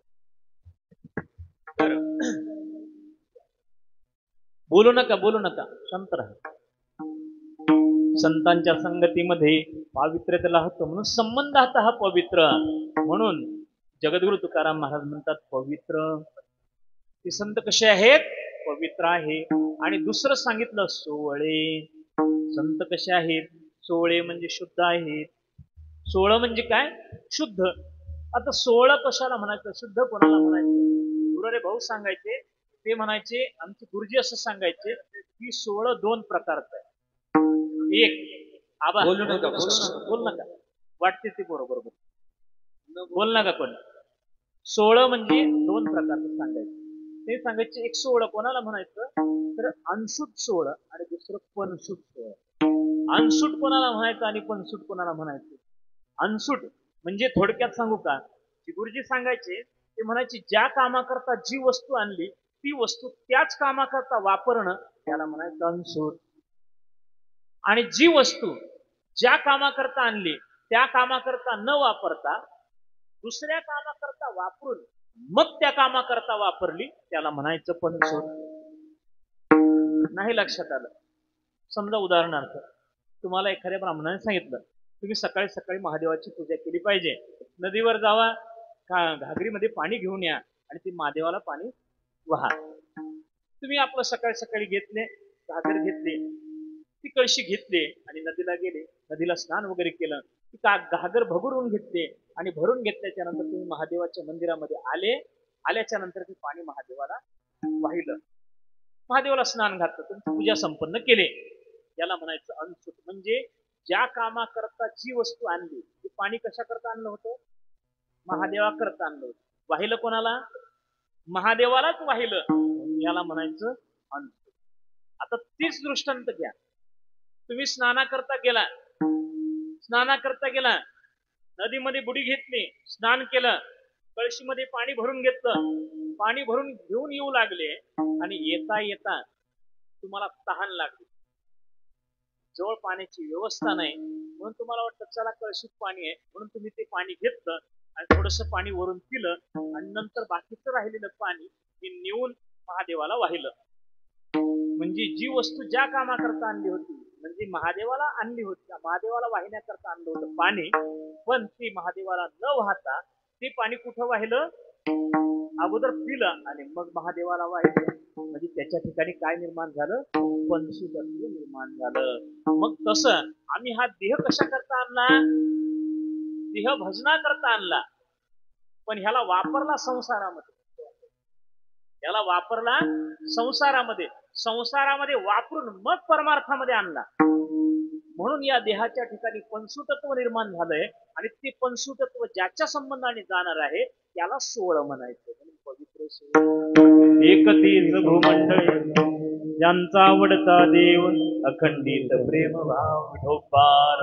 बोलू नका, शांत राहा. संतांच्या संगतीमध्ये पावित्र्यतेला होतो म्हणून संबंधात हा पवित्र. म्हणून जगद्गुरु तुकाराम महाराज म्हणतात पवित्र. ते संत कसे आहेत? पवित्र आहे. आणि दुसरं सांगितलं सोवळे. संत कसे आहेत? सोवळे म्हणजे शुद्ध आहेत. सोळ म्हणजे काय? शुद्ध. आता सोळ कशाला म्हणायचं? शुद्ध कोणाला म्हणायचं? गुरुरे भाऊ सांगायचे, ते म्हणायचे, आमचे गुरुजी असं सांगायचे की 16 2 प्रकारचं आहे. एक आबा बोल नका, वाटते ते बरोबर बोल नका कोण. 16 म्हणजे 2 प्रकारचं सांगायचं. ते सांगायचे एक 16 कोणाला म्हणायचं तर अनसूट 16 आणि दुसरं पनसूट 16. अनसूट कोणाला म्हणायचं आणि पनसूट कोणाला म्हणायचं? अनसूट म्हणजे थोडक्यात सांगू का, गुरुजी सांगायचे, ते म्हणायचे ज्या कामाकरता जी वस्तू आणली ती वस्तू त्याच कामाकरता वापरणं त्याला म्हणायचं अनसूट. आणि जी वस्तू ज्या कामाकरता आणली त्या कामाकरता न वापरता दुसऱ्या कामाकरता वापरून मग त्या कामाकरता वापरली त्याला म्हणायचं पनसूट. नाही लक्षात आलं? समजा उदाहरणार्थ तुम्हाला एखाद्या ब्राह्मणाने सांगितलं तुम्ही सकाळी सकाळी महादेवाची पूजा केली पाहिजे, नदीवर जावा, घागरीमध्ये पाणी घेऊन या आणि ती महादेवाला पाणी वाहा. तुम्ही आपलं सकाळी सकाळी घेतले, घागर घेतले, ती कळशी घेतली आणि नदीला गेले, नदीला स्नान वगैरे केलं, ती घागर भरून घेतले आणि भरून घेतल्याच्या नंतर तुम्ही महादेवाच्या मंदिरामध्ये आले. आल्याच्या नंतर ते पाणी महादेवाला वाहिलं, महादेवाला स्नान घातलं, तुमची पूजा संपन्न केले. याला म्हणायचं अनसूट. म्हणजे ज्या कामाकरता जी वस्तू आणली ती पाणी कशा करता आणलं होतं? महादेवा करता आणलं होतं. वाहिलं कोणाला? महादेवालाच वाहिलं. याला म्हणायचं अनसूट. आता तीच दृष्टांत घ्या. तुम्ही स्नानाकरता गेला, नदीमध्ये बुडी घेतली, स्नान केलं, कळशीमध्ये पाणी भरून घेतलं, पाणी भरून घेऊन येऊ लागले आणि येता येता तुम्हाला तहान लागली. जवळ पाण्याची व्यवस्था नाही म्हणून तुम्हाला वाटतं चला कळशीत पाणी आहे म्हणून तुम्ही ते पाणी घेतलं आणि थोडस पाणी वरून पिलं आणि नंतर बाकीचं राहिलेलं पाणी हे नेऊन महादेवाला वाहिलं. म्हणजे जी वस्तू ज्या कामाकरता आणली होती, म्हणजे महादेवाला आणली होती, महादेवाला वाहिण्याकरता आणलं होतं पाणी, पण ती महादेवाला न वाहता ते पाणी कुठं वाहिलं? अगोदर पिलं आणि मग महादेवाला वाहिलं. म्हणजे त्याच्या ठिकाणी काय निर्माण झालं? पंचसूत निर्माण झालं. मग तसं आम्ही हा देह कशा करता आणला? देह भजना करता आणला, पण ह्याला वापरला संसारामध्ये. याला वापरला संसारामध्ये, संसारामध्ये वापरून मग परमार्थामध्ये आणला. म्हणून या देहाच्या ठिकाणी पंचतत्व निर्माण झालंय आणि ते पंचतत्व ज्याच्या संबंधाने जाणार आहे त्याला सोहळ म्हणायचं. म्हणून पवित्र सोहळ. एकतीच भूमंडळी ज्यांचा आवडता देव अखंडित प्रेम भाव ढोपार.